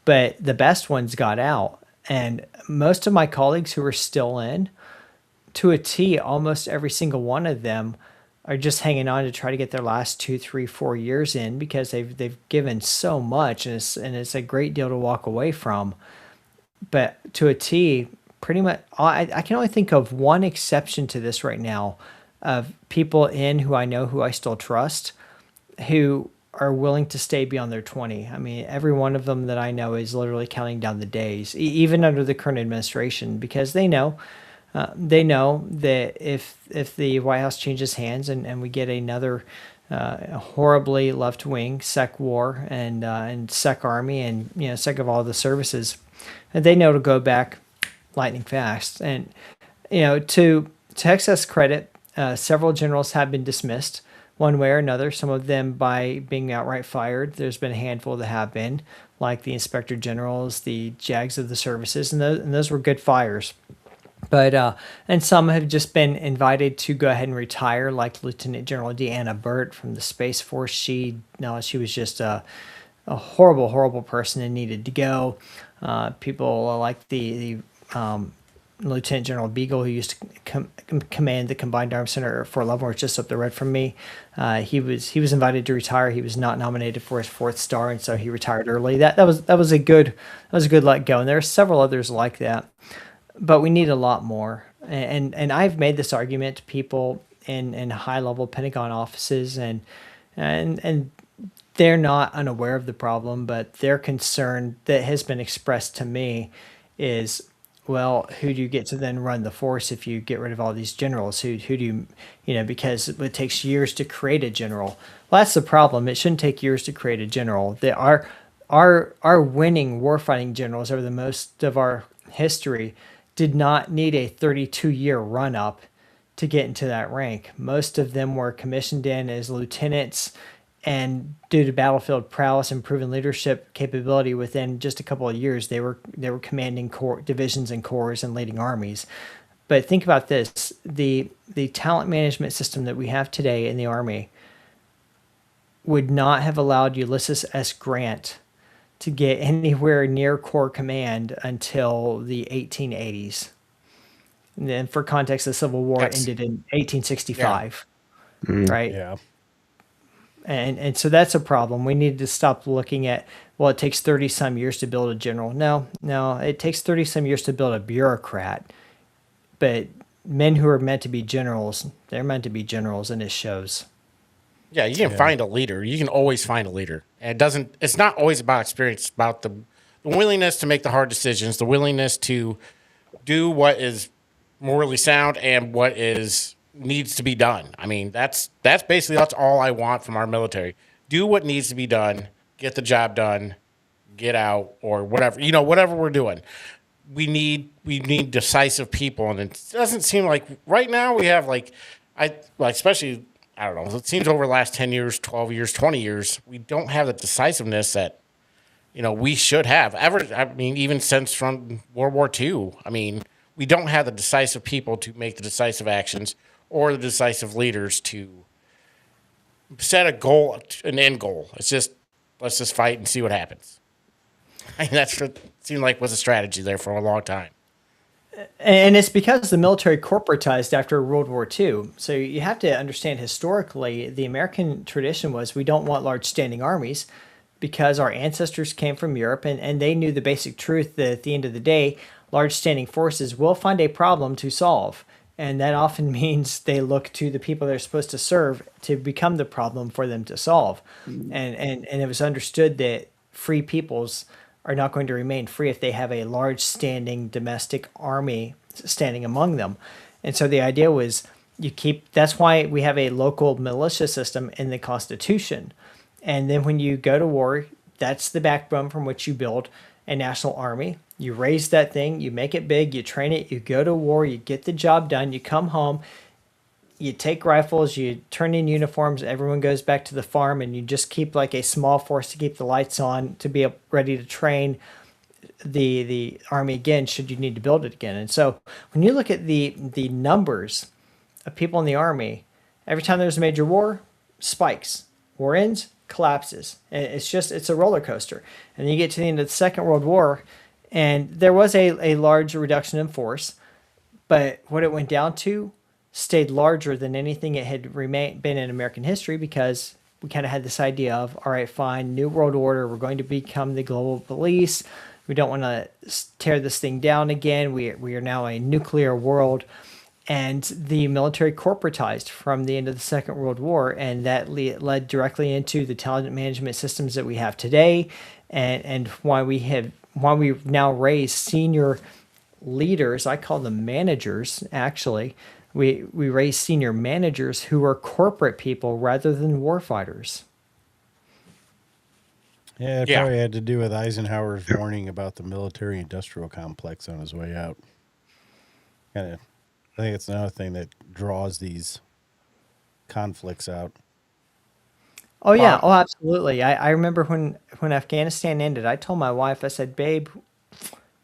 But the best ones got out, and most of my colleagues who are still in, to a T, almost every single one of them are just hanging on to try to get their last 2, 3, 4 years in, because they've given so much, and it's a great deal to walk away from. But to a T, pretty much, I can only think of one exception to this right now, of people who I know, who I still trust, who are willing to stay beyond their 20. I mean, every one of them that I know is literally counting down the days, even under the current administration, because they know that if the White House changes hands and we get another horribly left-wing SEC war and SEC Army and SEC of all the services, they know to go back lightning fast. And to Texas credit, several generals have been dismissed one way or another. Some of them by being outright fired. There's been a handful that have been, like the inspector generals, the JAGs of the services, and those were good fires. But and some have just been invited to go ahead and retire, like Lieutenant General Deanna Burt from the Space Force. She was just a horrible, horrible person and needed to go. People like the Lieutenant General Beagle, who used to command the Combined Arms Center at Fort Leavenworth, just up the road from me. He was invited to retire. He was not nominated for his 4th star, and so he retired early. That was a good let go. And there are several others like that. But we need a lot more. And I've made this argument to people in high-level Pentagon offices, and they're not unaware of the problem, but their concern that has been expressed to me is, well, who do you get to then run the force if you get rid of all these generals? Who do you, because it takes years to create a general. Well, that's the problem. It shouldn't take years to create a general. Our winning warfighting generals over the most of our history did not need a 32-year run-up to get into that rank. Most of them were commissioned in as lieutenants, and due to battlefield prowess and proven leadership capability, within just a couple of years, they were commanding divisions and corps and leading armies. But think about this: the talent management system that we have today in the Army would not have allowed Ulysses S. Grant to get anywhere near Corps Command until the 1880s. And then, for context, the Civil War ended in 1865, right? Yeah. And so that's a problem. We need to stop looking at, well, it takes 30-some years to build a general. No, it takes 30-some years to build a bureaucrat. But men who are meant to be generals, they're meant to be generals, and it shows. Yeah, you can find a leader. You can always find a leader. And it's not always about experience. It's about the willingness to make the hard decisions, the willingness to do what is morally sound and what needs to be done. I mean, that's all I want from our military. Do what needs to be done, get the job done, get out, or whatever. Whatever we're doing. We need decisive people, and it doesn't seem like right now we have especially, I don't know, it seems over the last 10 years, 12 years, 20 years, we don't have the decisiveness that we should have. Even since from World War II, we don't have the decisive people to make the decisive actions or the decisive leaders to set a goal, an end goal. It's just, let's just fight and see what happens. That's what seemed like was a strategy there for a long time. And it's because the military corporatized after World War II. So you have to understand historically, the American tradition was we don't want large standing armies because our ancestors came from Europe and they knew the basic truth that at the end of the day, large standing forces will find a problem to solve. And that often means they look to the people they're supposed to serve to become the problem for them to solve. And it was understood that free peoples are not going to remain free if they have a large standing domestic army standing among them. And so the idea was that's why we have a local militia system in the Constitution. And then when you go to war, that's the backbone from which you build a national army. You raise that thing, you make it big, you train it, you go to war, you get the job done, you come home, you take rifles, you turn in uniforms, everyone goes back to the farm, and you just keep like a small force to keep the lights on to be ready to train the army again should you need to build it again. And so when you look at the numbers of people in the army, every time there's a major war, spikes. War ends, collapses. And it's a roller coaster. And then you get to the end of the Second World War, and there was a large reduction in force, but what it went down to stayed larger than anything it had been in American history, because we kind of had this idea of, all right, fine, new world order, we're going to become the global police. We don't want to tear this thing down again. We are now a nuclear world. And the military corporatized from the end of the Second World War, and that led directly into the talent management systems that we have today, and why we've now raised senior leaders. I call them managers, actually. We raise senior managers who are corporate people rather than warfighters. Yeah, it probably had to do with Eisenhower's warning about the military-industrial complex on his way out. I think it's another thing that draws these conflicts out. Oh, yeah. Oh, absolutely. I remember when Afghanistan ended, I told my wife, I said, babe,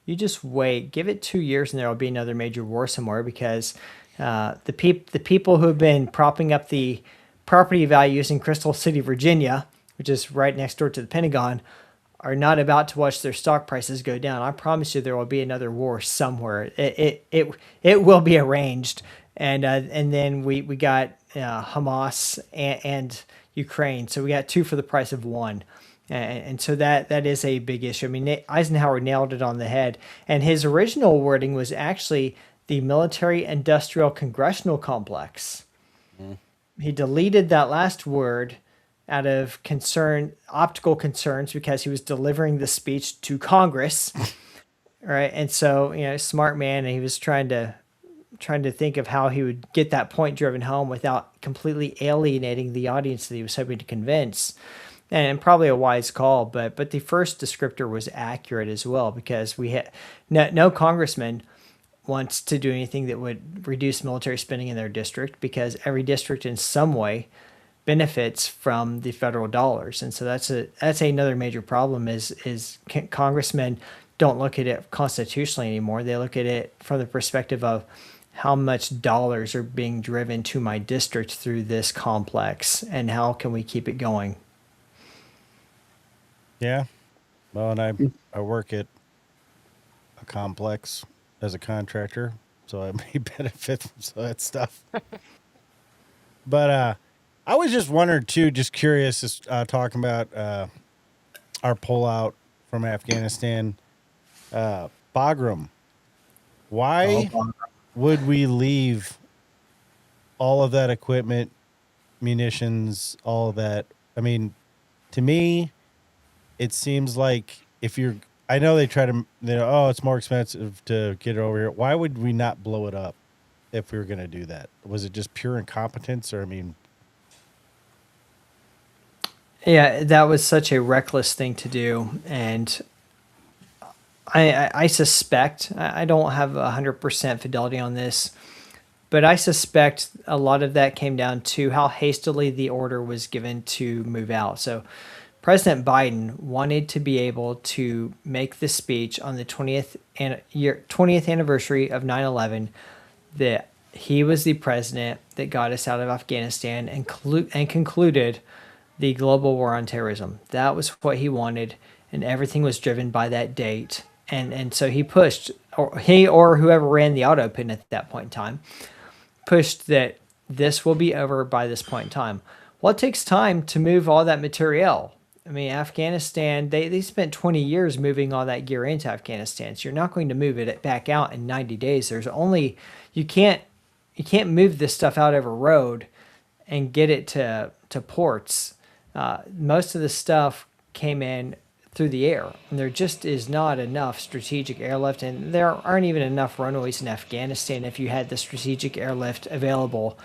you just wait. Give it 2 years and there will be another major war somewhere, because the people who have been propping up the property values in Crystal City, Virginia, which is right next door to the Pentagon, are not about to watch their stock prices go down. I promise you there will be another war somewhere. It will be arranged. And then we got Hamas and Ukraine. So we got two for the price of one. And so that is a big issue. I mean, Eisenhower nailed it on the head. And his original wording was actually the military-industrial congressional complex. He deleted that last word out of optical concerns, because he was delivering the speech to Congress. Right. And so, smart man, and he was trying to think of how he would get that point driven home without completely alienating the audience that he was hoping to convince. And probably a wise call, but the first descriptor was accurate as well, because we had no congressman wants to do anything that would reduce military spending in their district, because every district in some way benefits from the federal dollars. And so that's another major problem is congressmen don't look at it constitutionally anymore. They look at it from the perspective of how much dollars are being driven to my district through this complex, and how can we keep it going? Yeah. Well, and I work at a complex as a contractor, so I may benefit from some of that stuff. But I was just wondering too, just curious, talking about our pullout from Afghanistan. Bagram. Why? would we leave all of that equipment, munitions, all of that? I mean, to me, it seems like if you're, I know they try to, oh, it's more expensive to get it over here. Why would we not blow it up if we were going to do that? Was it just pure incompetence, or I mean, Yeah, that was such a reckless thing to do, and I suspect I don't have 100% fidelity on this, but I suspect a lot of that came down to how hastily the order was given to move out. So President Biden wanted to be able to make the speech on the 20th anniversary of 9/11 that he was the president that got us out of Afghanistan and concluded the global war on terrorism. That was what he wanted, and everything was driven by that date. And so he pushed, or he or whoever ran the auto pin at that point in time, pushed that this will be over by this point in time. Well, it takes time to move all that materiel. I mean, Afghanistan, they spent 20 years moving all that gear into Afghanistan. So you're not going to move it back out in 90 days. There's only, you can't move this stuff out over road and get it to ports. Most of the stuff came in through the air, and there just is not enough strategic airlift, and there aren't even enough runways in Afghanistan if you had the strategic airlift available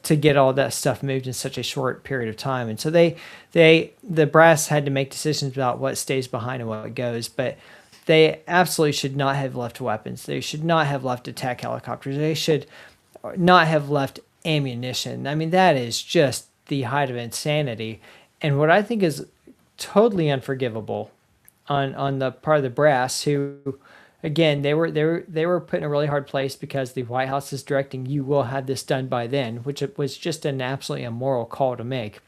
to get all that stuff moved in such a short period of time. And so the brass had to make decisions about what stays behind and what goes, but they absolutely should not have left weapons. They should not have left attack helicopters. They should not have left ammunition. I mean, that is just the height of insanity. And what I think is totally unforgivable on the part of the brass, who, again, they were put in a really hard place because the White House is directing you will have this done by then, which was just an absolutely immoral call to make.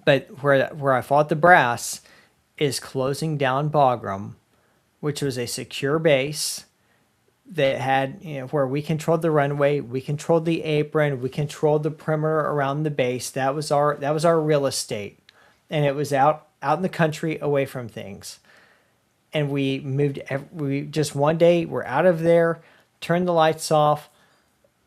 But where I fought the brass is closing down Bagram, which was a secure base that had, where we controlled the runway, we controlled the apron, we controlled the perimeter around the base. That was our real estate, and it was out in the country away from things. And we just one day we're out of there, turned the lights off,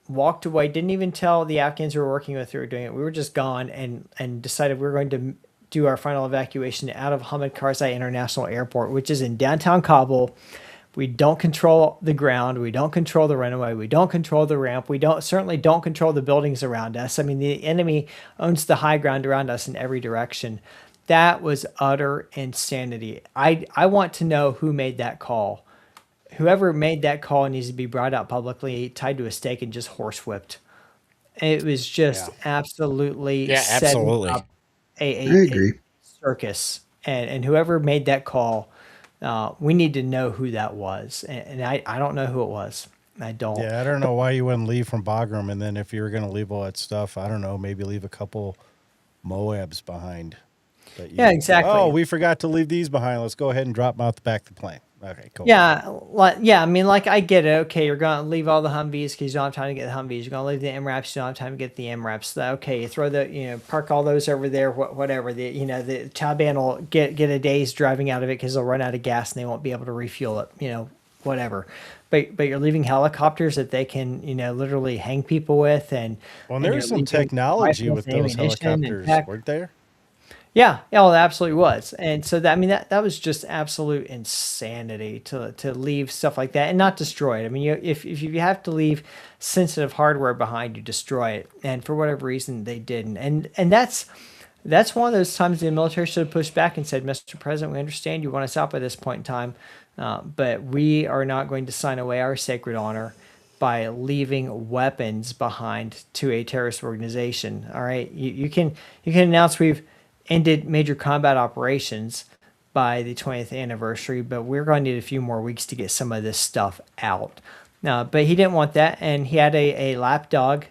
walked away, didn't even tell the Afghans we were working with who were doing it. We were just gone, and decided we were going to do our final evacuation out of Hamid Karzai International Airport, which is in downtown Kabul. We don't control the ground. We don't control the runway. We don't control the ramp. We certainly don't control the buildings around us. I mean, the enemy owns the high ground around us in every direction. That was utter insanity. I want to know who made that call. Whoever made that call needs to be brought out publicly, tied to a stake, and just horsewhipped. It was just absolutely setting up I agree. a circus. And whoever made that call, we need to know who that was. And I don't know who it was. I don't. Yeah, I don't know why you wouldn't leave from Bagram, and then if you were going to leave all that stuff, I don't know, maybe leave a couple Moabs behind. Yeah, exactly. Oh, we forgot to leave these behind. Let's go ahead and drop them out the back of the plane. Okay, cool. Yeah, I mean, like, I get it. Okay, you're going to leave all the Humvees because you don't have time to get the Humvees. You're going to leave the MRAPs, you don't have time to get the MRAPs. Okay, you throw park all those over there, whatever. The Taliban will get a day's driving out of it because they'll run out of gas and they won't be able to refuel it, whatever. But you're leaving helicopters that they can, literally hang people with. And there's some technology with those helicopters, weren't there? Yeah, it absolutely was. And so that was just absolute insanity to leave stuff like that and not destroy it. I mean, if you have to leave sensitive hardware behind, you destroy it. And for whatever reason, they didn't. And that's one of those times the military should have pushed back and said, Mr. President, we understand you want us out by this point in time, but we are not going to sign away our sacred honor by leaving weapons behind to a terrorist organization. All right, you can announce we've ended major combat operations by the 20th anniversary, but we're going to need a few more weeks to get some of this stuff out. But he didn't want that, and he had a lapdog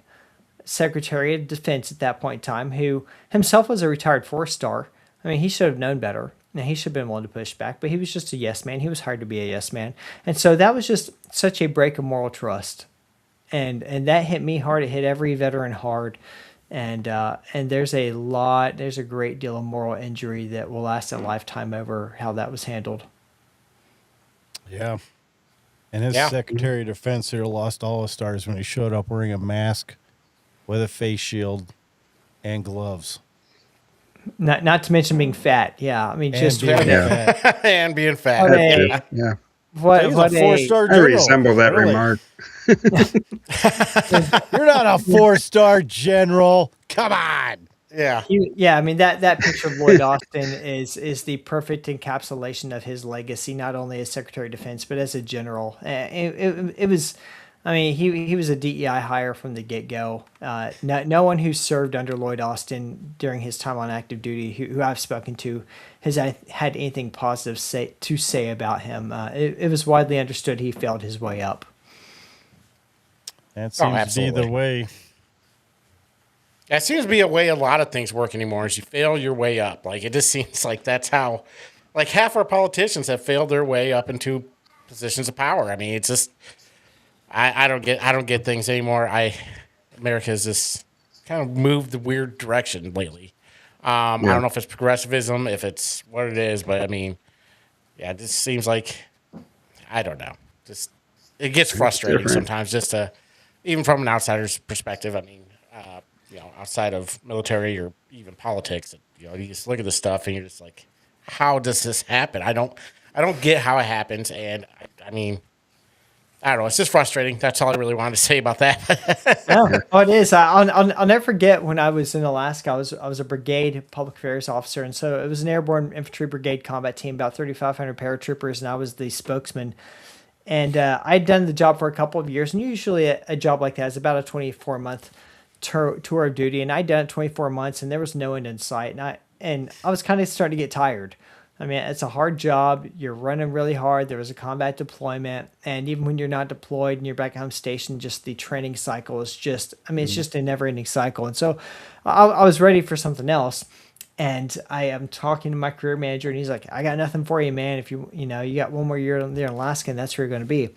Secretary of Defense at that point in time who himself was a retired four-star. I mean, he should have known better. Now, he should have been willing to push back, but he was just a yes man. He was hired to be a yes man. And so that was just such a break of moral trust. And that hit me hard. It hit every veteran hard. And there's a great deal of moral injury that will last a lifetime over how that was handled. Yeah. And his Yeah. Secretary of Defense here lost all his stars when he showed up wearing a mask with a face shield and gloves. Not to mention being fat. Yeah, I mean, And just being what a fat. And being fat. what That a too. Yeah. So what he's what a a 4-star I general. resemble that Really. remark. You're not a 4-star general. Come on. Yeah. yeah. I mean that picture of Lloyd Austin is the perfect encapsulation of his legacy, not only as Secretary of Defense but as a general. It was. I mean, he was a DEI hire from the get go. No one who served under Lloyd Austin during his time on active duty, who I've spoken to, has had anything positive to say about him. It was widely understood he failed his way up. That seems to be the absolutely. way. That seems to be a way a lot of things work anymore is you fail your way up. Like it just seems like that's how like half our politicians have failed their way up into positions of power. I mean, it's just I don't get things anymore. America's just kind of moved the weird direction lately. I don't know if it's progressivism, if it's what it is, but I mean, yeah, it just seems like I don't know. Just it gets frustrating different. sometimes just to even from an outsider's perspective. I mean, outside of military or even politics, you just look at this stuff and you're just like, how does this happen? I don't get how it happens, and I mean, I don't know. It's just frustrating. That's all I really wanted to say about that. Oh, it is. I'll never forget when I was in Alaska. I was a brigade public affairs officer, and so it was an airborne infantry brigade combat team, about 3,500 paratroopers, and I was the spokesman. And I'd done the job for a couple of years, and usually a job like that is about a 24-month tour of duty. And I'd done it 24 months, and there was no end in sight. And I was kind of starting to get tired. I mean, it's a hard job. You're running really hard. There was a combat deployment. And even when you're not deployed and you're back at home station, just the training cycle is just, I mean, it's just a never ending cycle. And so I was ready for something else. And I am talking to my career manager, and he's like, I got nothing for you, man. If you got one more year there in Alaska, and that's where you're going to be.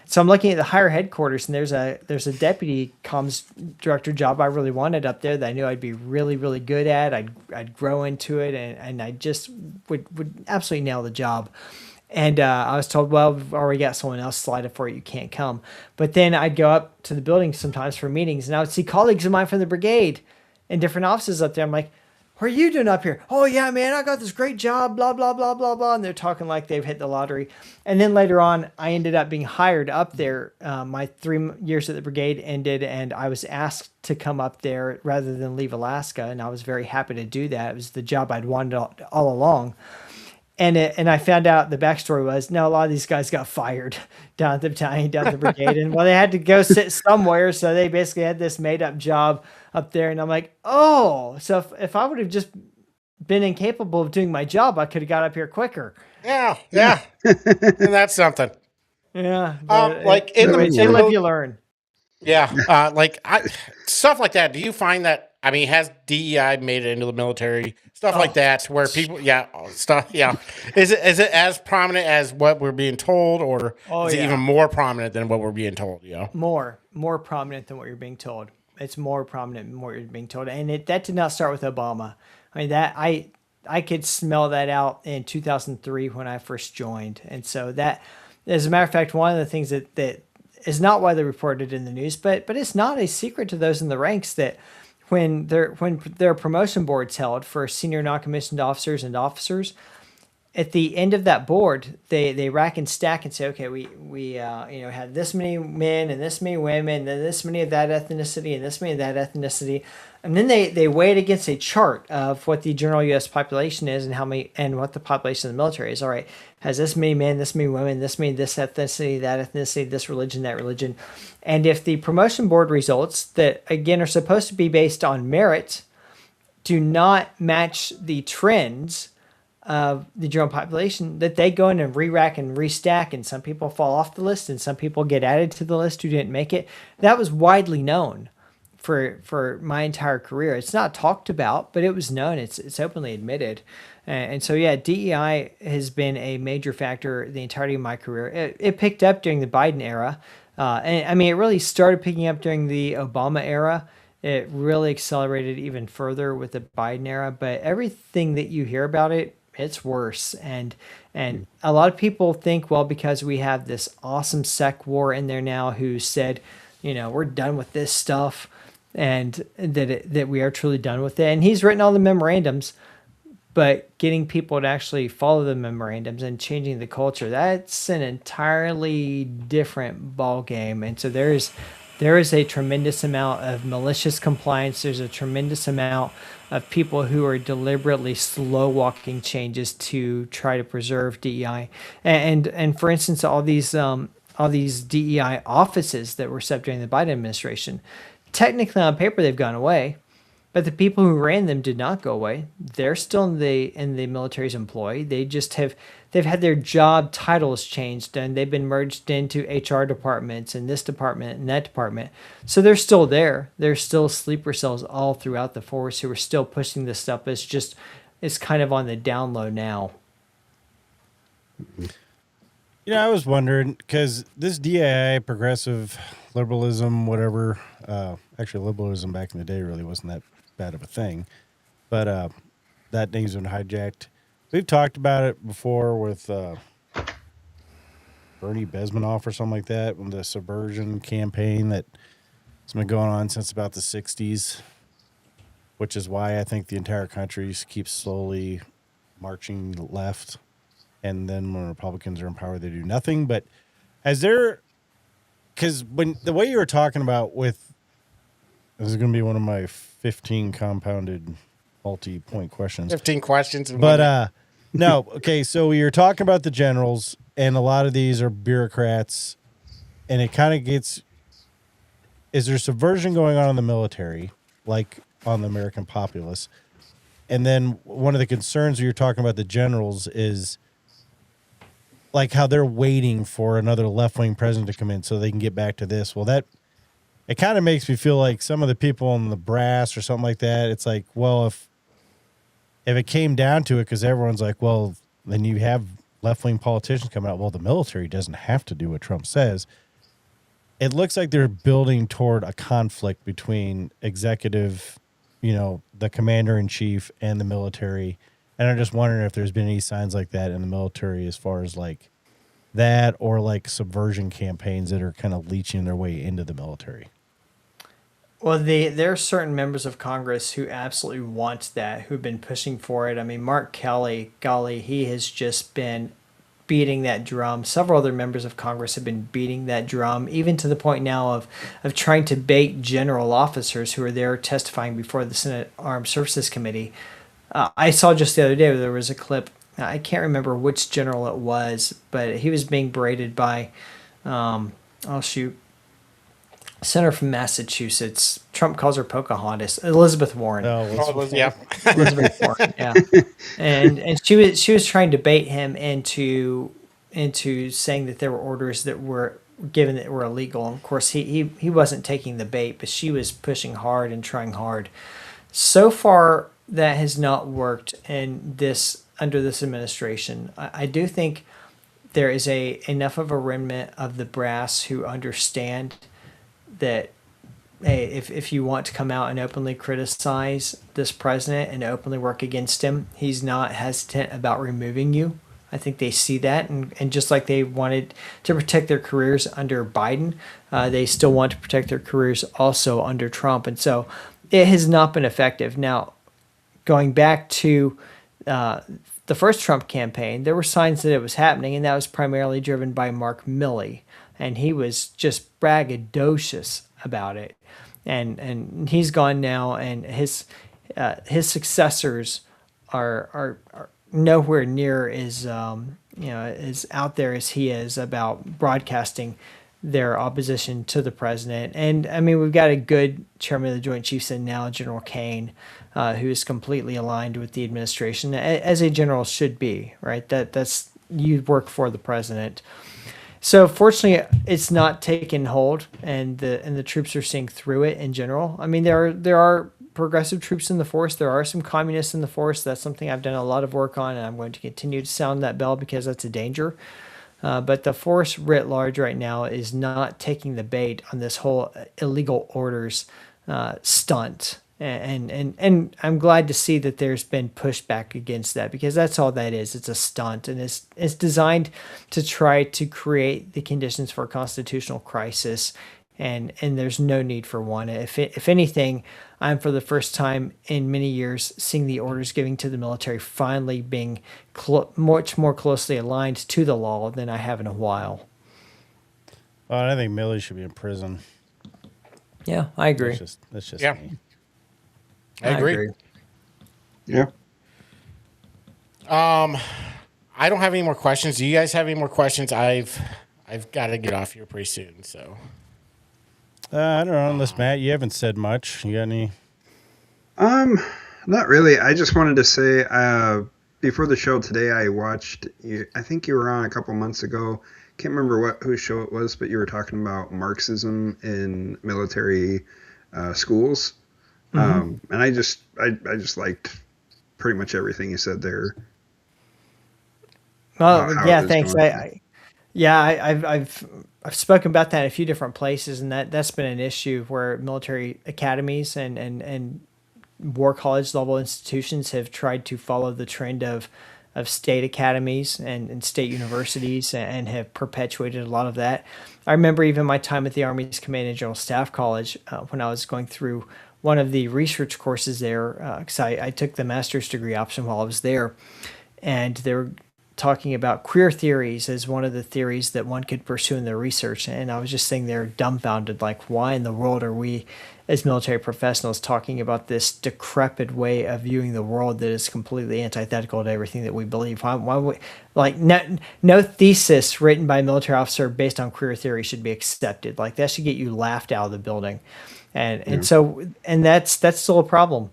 So I'm looking at the higher headquarters, and there's a deputy comms director job I really wanted up there that I knew I'd be really, really good at. I'd grow into it, and I just would absolutely nail the job. And I was told, well, we've already got someone else slotted for it. You can't come. But then I'd go up to the building sometimes for meetings, and I would see colleagues of mine from the brigade in different offices up there. I'm like, what are you doing up here? Oh, yeah, man, I got this great job, blah, blah, blah, blah, blah. And they're talking like they've hit the lottery. And then later on, I ended up being hired up there. My 3 years at the brigade ended, and I was asked to come up there rather than leave Alaska. And I was very happy to do that. It was the job I'd wanted all along. And I found out the backstory was, no, a lot of these guys got fired down at the battalion, down at the brigade. And well, they had to go sit somewhere. So they basically had this made up job up there. And I'm like, oh, so if I would have just been incapable of doing my job, I could have got up here quicker. yeah. And that's something. Yeah. Like in the you live, you learn. Yeah. Stuff like that. Do you find that, I mean, has DEI made it into the military? Stuff like that, where people, stuff, Is it as prominent as what we're being told, or is it even more prominent than what we're being told? More prominent than what you're being told. It's more prominent than what you're being told, and that did not start with Obama. I mean, that I could smell that out in 2003 when I first joined, and so that, as a matter of fact, one of the things that is not widely reported in the news, but it's not a secret to those in the ranks that when there are promotion boards held for senior non-commissioned officers and officers, at the end of that board, they rack and stack and say, okay, we had this many men and this many women and this many of that ethnicity and this many of that ethnicity, and then they weigh it against a chart of what the general U.S. population is and how many and what the population of the military is. All right, has this many men, this many women, this ethnicity, that ethnicity, this religion, that religion, and if the promotion board results that again are supposed to be based on merit do not match the trends of the general population, that they go in and re-rack and restack, and some people fall off the list and some people get added to the list who didn't make it. That was widely known for my entire career. It's not talked about, but it was known. It's openly admitted. And so, yeah, DEI has been a major factor the entirety of my career. It picked up during the Biden era. And I mean, it really started picking up during the Obama era. It really accelerated even further with the Biden era. But everything that you hear about it it's worse. And a lot of people think, well, because we have this awesome sec war in there now who said, we're done with this stuff, and that we are truly done with it. And he's written all the memorandums, but getting people to actually follow the memorandums and changing the culture, that's an entirely different ball game. And so there is a tremendous amount of malicious compliance. There's a tremendous amount of people who are deliberately slow walking changes to try to preserve DEI. And for instance, all these DEI offices that were set up during the Biden administration, technically on paper they've gone away, but the people who ran them did not go away. They're still in the military's employ. They've had their job titles changed, and they've been merged into HR departments and this department and that department. So they're still there. There's still sleeper cells all throughout the force who are still pushing this stuff. It's kind of on the down low now. I was wondering, because this DAI, progressive liberalism, whatever, actually liberalism back in the day really wasn't that bad of a thing, but that thing's been hijacked. We've talked about it before with Bernie Besmanoff or something like that, with the subversion campaign that's been going on since about the 60s, which is why I think the entire country keeps slowly marching left. And then when Republicans are in power, they do nothing. But because when the way you were talking about this is going to be one of my 15 compounded multi-point questions. 15 questions. But no, okay, so you're talking about the generals, and a lot of these are bureaucrats, and it kind of gets, is there subversion going on in the military, like on the American populace? And then one of the concerns you're talking about the generals is like how they're waiting for another left-wing president to come in so they can get back to this. Well, it kind of makes me feel like some of the people in the brass or something like that, it's like, well, if it came down to it, because everyone's like, well, then you have left-wing politicians coming out, well, the military doesn't have to do what Trump says. It looks like they're building toward a conflict between executive, the commander-in-chief and the military. And I'm just wondering if there's been any signs like that in the military as far as like that or like subversion campaigns that are kind of leeching their way into the military. Well, there are certain members of Congress who absolutely want that, who've been pushing for it. I mean, Mark Kelly, golly, he has just been beating that drum. Several other members of Congress have been beating that drum, even to the point now of trying to bait general officers who are there testifying before the Senate Armed Services Committee. I saw just the other day where there was a clip. I can't remember which general it was, but he was being berated by, senator from Massachusetts. Trump calls her Pocahontas. Elizabeth Warren. Elizabeth Warren. Yeah, and she was trying to bait him into saying that there were orders that were given that were illegal. And of course, he wasn't taking the bait, but she was pushing hard and trying hard. So far, that has not worked under this administration. I do think there is enough of a remnant of the brass who understand that, hey, if you want to come out and openly criticize this president and openly work against him, he's not hesitant about removing you. I think they see that, and just like they wanted to protect their careers under Biden, they still want to protect their careers also under Trump. And so it has not been effective. Now, going back to the first Trump campaign, there were signs that it was happening, and that was primarily driven by Mark Milley, and he was just braggadocious about it. And he's gone now, and his successors are nowhere near as as out there as he is about broadcasting their opposition to the president. And I mean, we've got a good chairman of the Joint Chiefs in now, General Kane, who is completely aligned with the administration, as a general should be, right? That's you work for the president. So fortunately, it's not taken hold, and the troops are seeing through it in general. I mean, there are progressive troops in the force. There are some communists in the force. That's something I've done a lot of work on, and I'm going to continue to sound that bell because that's a danger. But the force writ large right now is not taking the bait on this whole illegal orders stunt. And I'm glad to see that there's been pushback against that, because that's all that is. It's a stunt, and it's designed to try to create the conditions for a constitutional crisis, and there's no need for one. If anything, I'm for the first time in many years seeing the orders giving to the military finally being much more closely aligned to the law than I have in a while. Oh, and I think Millie should be in prison. Yeah, I agree. That's just Yeah. me. I agree. Yeah. I don't have any more questions. Do you guys have any more questions? I've got to get off here pretty soon. So I don't know, unless Matt, you haven't said much. You got any? Not really. I just wanted to say, before the show today, I watched. I think you were on a couple months ago. Can't remember whose show it was, but you were talking about Marxism in military schools. And I just liked pretty much everything you said there. Well, yeah, it is thanks. going. I've spoken about that in a few different places, and that's been an issue where military academies and war college level institutions have tried to follow the trend of state academies and state universities, and have perpetuated a lot of that. I remember even my time at the Army's Command and General Staff College, when I was going through one of the research courses there, because I took the master's degree option while I was there, and they were talking about queer theories as one of the theories that one could pursue in their research. And I was just sitting there dumbfounded, like, why in the world are we as military professionals talking about this decrepit way of viewing the world that is completely antithetical to everything that we believe? Why would, like, no thesis written by a military officer based on queer theory should be accepted. Like, that should get you laughed out of the building. And that's still a problem.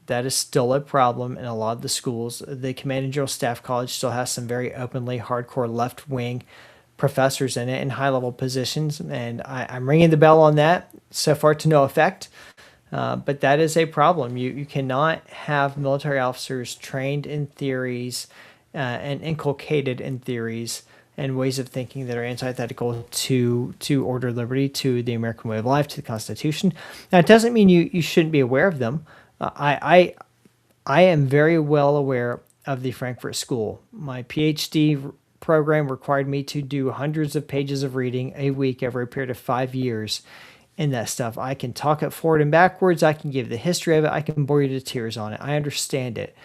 That is still a problem in a lot of the schools. The Command and General Staff College still has some very openly hardcore left-wing professors in it in high-level positions, and I'm ringing the bell on that. So far to no effect, but that is a problem. You cannot have military officers trained in theories and inculcated in theories and ways of thinking that are antithetical to order, liberty, to the American way of life, to the Constitution. Now, it doesn't mean you shouldn't be aware of them. I am very well aware of the Frankfurt School. My PhD program required me to do hundreds of pages of reading a week over a period of 5 years in that stuff. I can talk it forward and backwards. I can give the history of it. I can bore you to tears on it. I understand it,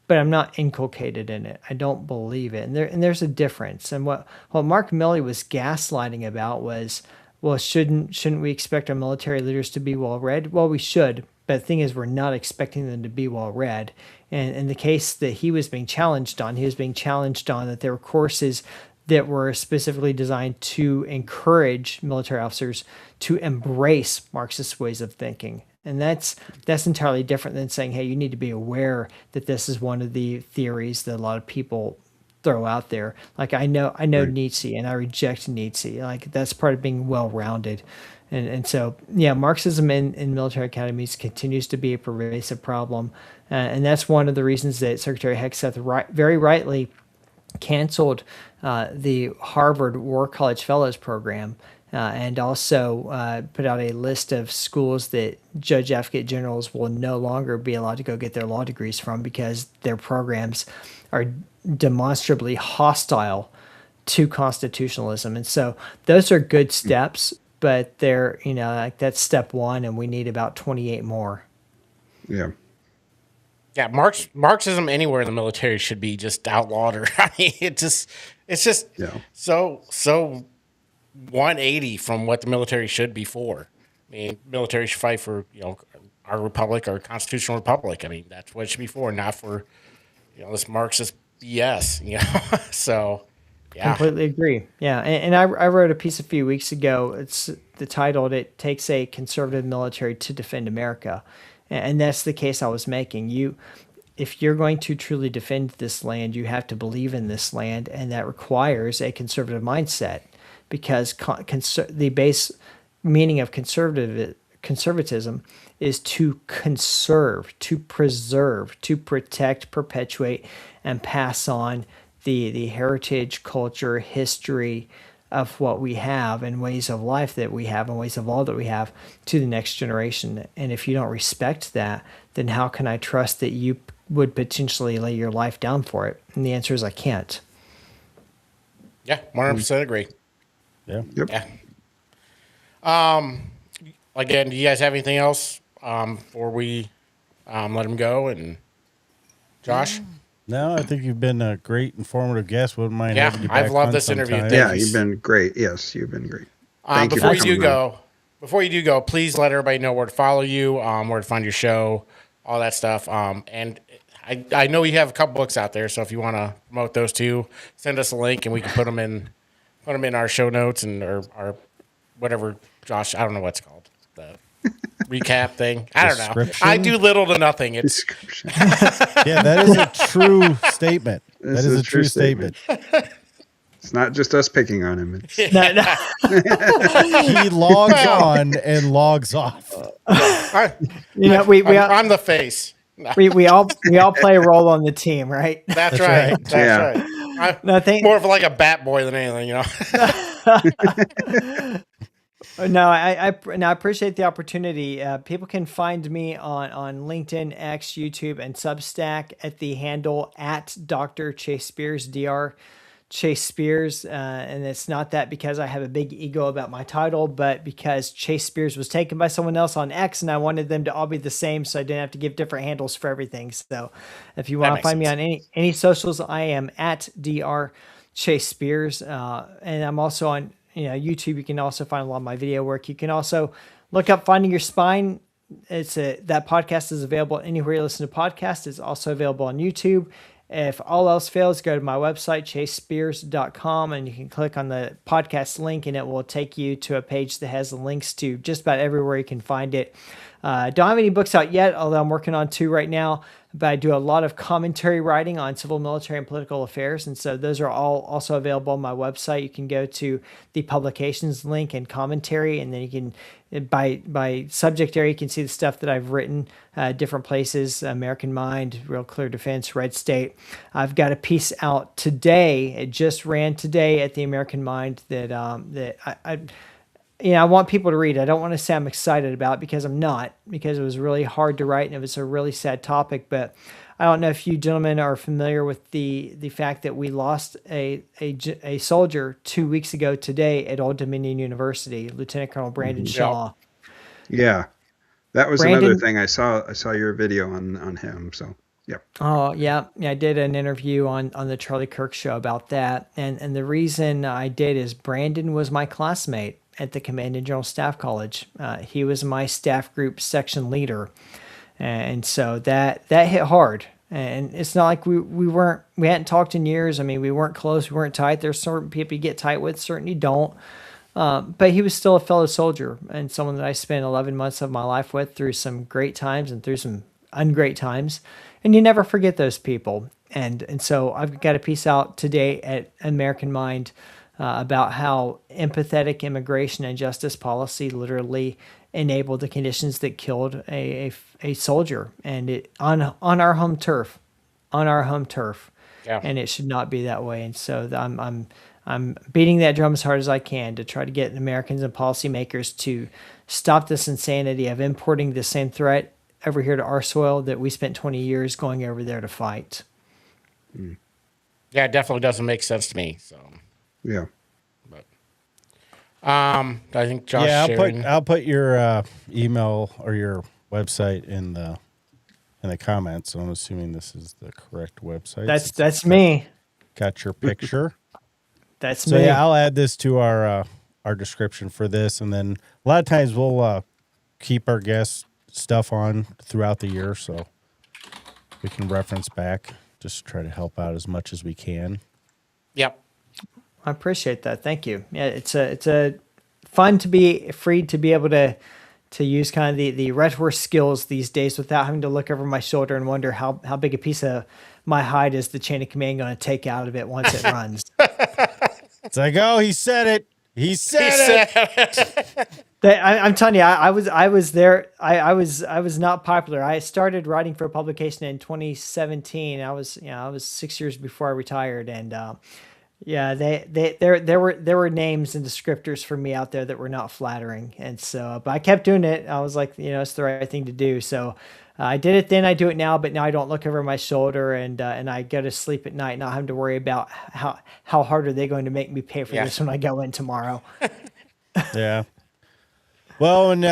but I'm not inculcated in it. I don't believe it. And there's a difference. And what Mark Milley was gaslighting about was, well, shouldn't we expect our military leaders to be well read? Well, we should. But the thing is, we're not expecting them to be well read. And in the case that he was being challenged on that there were courses that were specifically designed to encourage military officers to embrace Marxist ways of thinking. And that's entirely different than saying, hey, you need to be aware that this is one of the theories that a lot of people throw out there. Like, I know Right. Nietzsche, and I reject Nietzsche. Like, that's part of being well-rounded. And so, yeah, Marxism in military academies continues to be a pervasive problem. And that's one of the reasons that Secretary Hegseth very rightly canceled the Harvard War College Fellows Program, and also put out a list of schools that judge advocate generals will no longer be allowed to go get their law degrees from, because their programs are demonstrably hostile to constitutionalism. And so those are good steps, but they're, like, that's step one, and we need about 28 more. Yeah. yeah, Marxism anywhere in the military should be just outlawed. Or I mean, it's just Yeah. so 180 from what the military should be for. I mean, military should fight for our republic, our constitutional republic. I mean, that's what it should be for, not for this Marxist BS. So yeah, Completely agree. Yeah, and I wrote a piece a few weeks ago. It's titled "It Takes a Conservative Military to Defend America," and that's the case I was making. If you're going to truly defend this land, you have to believe in this land, and that requires a conservative mindset, because the base meaning of conservatism is to conserve, to preserve, to protect, perpetuate, and pass on the heritage, culture, history, of what we have and ways of life that we have and ways of law that we have to the next generation. And if you don't respect that, then how can I trust that you would potentially lay your life down for it? And the answer is I can't. Yeah, 100% agree. Yeah. Yep. Yeah. Again, do you guys have anything else before we let him go? And Josh? No, I think you've been a great informative guest. Wouldn't mind Yeah, having you back I've loved on this interview. sometime. Thank Yeah, you. you've been great. Yes, you've been great. Thank you Before for you coming on. before you do go, please let everybody know where to follow you, where to find your show, all that stuff. And I know you have a couple books out there, so if you want to promote those too, send us a link and we can put them in our show notes and our whatever. Josh, I don't know what it's called, the recap thing. I don't know. Description? I do little to nothing. It's Description. Yeah, that is a true statement. That This is a true statement. It's not just us picking on him. It's, He logs on and logs off. I'm the face. We all play a role on the team, right? That's right. right. That's Yeah. right. I'm Nothing. more of like a bat boy than anything, you know. No, I appreciate the opportunity. People can find me on LinkedIn, X, YouTube, and Substack at the handle at Dr. Chase Spears, Dr. Chase Spears. And it's not that because I have a big ego about my title, but because Chase Spears was taken by someone else on X and I wanted them to all be the same so I didn't have to give different handles for everything. So if you want to find me on any socials, I am at Dr. Chase Spears. And I'm also on YouTube. You can also find a lot of my video work. You can also look up Finding Your Spine. That podcast is available anywhere you listen to podcasts. It's also available on YouTube. If all else fails, go to my website, chasespears.com, and you can click on the podcast link, and it will take you to a page that has the links to just about everywhere you can find it. Don't have any books out yet, although I'm working on 2 right now. But I do a lot of commentary writing on civil, military, and political affairs. And so those are all also available on my website. You can go to the publications link and commentary, and then you can, by subject area, you can see the stuff that I've written, different places, American Mind, Real Clear Defense, Red State. I've got a piece out today. It just ran today at the American Mind that I want people to read. I don't want to say I'm excited about it because I'm not, because it was really hard to write and it was a really sad topic. But I don't know if you gentlemen are familiar with the fact that we lost a soldier 2 weeks ago today at Old Dominion University, Lieutenant Colonel Brandon Shaw. yeah, that was Brandon, another thing I saw. I saw your video on him. So yeah. Oh yeah. I did an interview on the Charlie Kirk show about that. And the reason I did is Brandon was my classmate at the Command and General Staff College. He was my staff group section leader. And so that hit hard. And it's not like we hadn't talked in years. I mean, we weren't close, we weren't tight. There's certain people you get tight with, certain you don't. But he was still a fellow soldier and someone that I spent 11 months of my life with through some great times and through some ungreat times. And you never forget those people. And so I've got a piece out today at American Mind about how empathetic immigration and justice policy literally enabled the conditions that killed a soldier, and it on our home turf, Yeah. And it should not be that way. And so I'm beating that drum as hard as I can to try to get Americans and policymakers to stop this insanity of importing the same threat over here to our soil that we spent 20 years going over there to fight. Yeah, it definitely doesn't make sense to me. So Yeah. but I think Josh. Yeah, sharing. I'll put your email or your website in the comments. So I'm assuming this is the correct website. That's me. Got your picture. That's So me. yeah, I'll add this to our description for this, and then a lot of times we'll keep our guest stuff on throughout the year, so we can reference back. Just try to help out as much as we can. Yep. I appreciate that. Thank you. Yeah, it's a fun to be free to be able to use kind of the rhetoric skills these days without having to look over my shoulder and wonder how big a piece of my hide is the chain of command going to take out of it once it runs. It's like, oh, he said it. He said it. I'm telling you, I was there. I was not popular. I started writing for a publication in 2017. I was 6 years before I retired, and Yeah, there were names and descriptors for me out there that were not flattering, and so but I kept doing it. I was like, it's the right thing to do. So I did it then. I do it now, but now I don't look over my shoulder, and I go to sleep at night, not having to worry about how hard are they going to make me pay for this when I go in tomorrow. Yeah. Well, and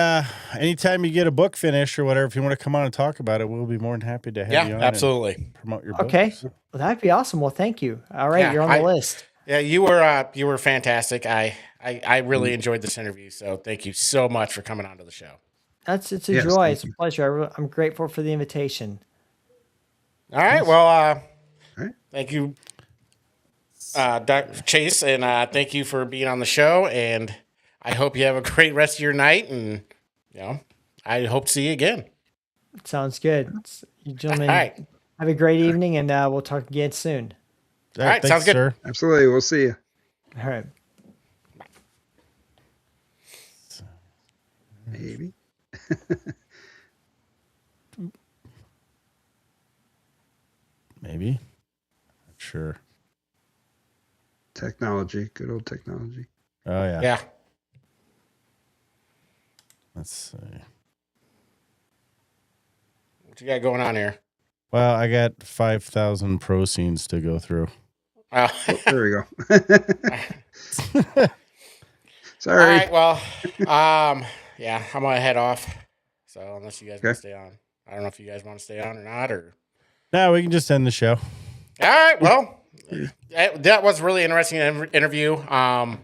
anytime you get a book finished or whatever, if you want to come on and talk about it, we'll be more than happy to have you on. Absolutely. And promote your book. Okay. Well, that'd be awesome. Well, thank you. All right, you're on the list. Yeah, you were fantastic. I really enjoyed this interview, so thank you so much for coming on to the show. It's a joy. It's a pleasure. I'm grateful for the invitation. All right. Well, thank you, Dr. Chase, and thank you for being on the show. And I hope you have a great rest of your night. And I hope to see you again. Sounds good. You gentlemen, All right. have a great evening, and we'll talk again soon. All right. Thanks, Sounds good. sir. Absolutely. We'll see you. All right. Maybe. Maybe. Not sure. Technology. Good old technology. Oh, yeah. Yeah. Let's see. What you got going on here? Well, I got 5,000 pro scenes to go through. Oh. There we go. Sorry. All right. Well, yeah, I'm going to head off. So unless you guys want to stay on. I don't know if you guys want to stay on or not. No, we can just end the show. All right. Well, that was a really interesting interview. I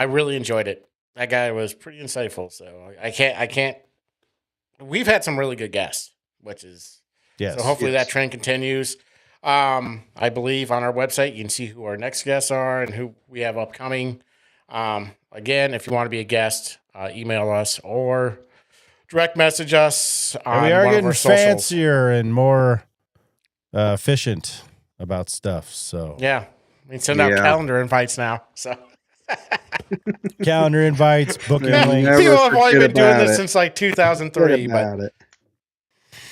really enjoyed it. That guy was pretty insightful. So I can't. We've had some really good guests, which is so hopefully that trend continues. I believe on our website you can see who our next guests are and who we have upcoming. Again, if you want to be a guest, email us or direct message us. On we are one getting of our socials. fancier and more efficient about stuff. So Yeah, we can send out calendar invites now. So calendar invites, booking links. people have only been doing this it. since like 2003.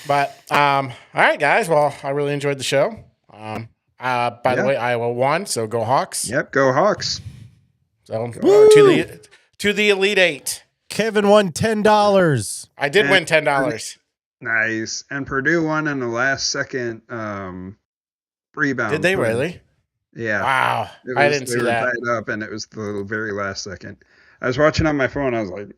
But all right, guys. Well, I really enjoyed the show. By the way, Iowa won, so go Hawks. Yep. Go Hawks. So to the Elite Eight. Kevin won $10. I did win $10. Nice. And Purdue won in the last second rebound. Did they really? Yeah. Wow. I didn't see that. Tied up, and it was the very last second. I was watching on my phone. I was like,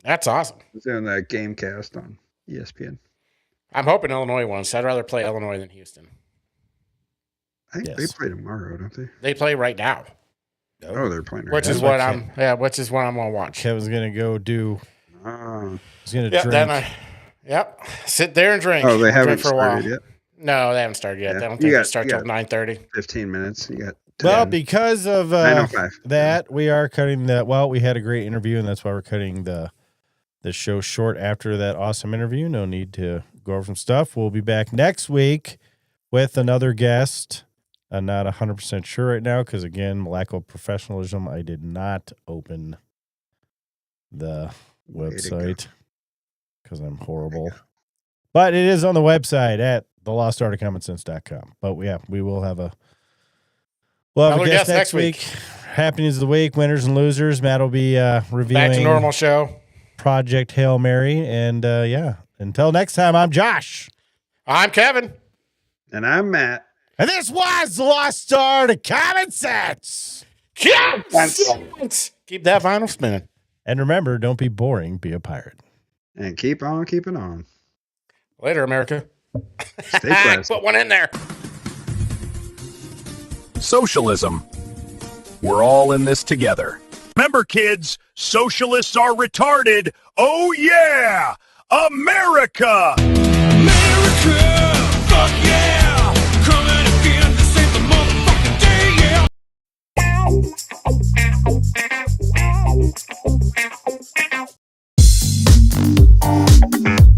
That's awesome. I was doing that game cast on ESPN. I'm hoping Illinois won, so I'd rather play Illinois than Houston. I think they play tomorrow, don't they? They play right now. Oh, they're playing right Which is what I'm gonna watch. Kevin's gonna go do. now. He's gonna Yep, drink. sit there and drink. Oh, they haven't Drink for a while. started yet? No, they haven't started yet. Yeah. I don't You think they got- start you till got- 9:30. 15 minutes. You got 10. Well, because of 9:05. that, we are cutting that. Well, we had a great interview, and that's why we're cutting the show short after that awesome interview. No need to go over some stuff. We'll be back next week with another guest. I'm not 100% sure right now because, again, lack of professionalism, I did not open the website because I'm horrible. But it is on the website at thelostartofcommonsense.com. But, yeah, we'll have a guest next week. Happenings of the week, winners and losers. Matt will be reviewing Back to normal show. Project Hail Mary. And, until next time, I'm Josh. I'm Kevin. And I'm Matt. And this was the Lost Art of Common Sense. Keep that vinyl spinning. And remember, don't be boring, be a pirate. And keep on keeping on. Later, America. Stay classy. Put one in there. Socialism. We're all in this together. Remember, kids, socialists are retarded. Oh, yeah! America! America!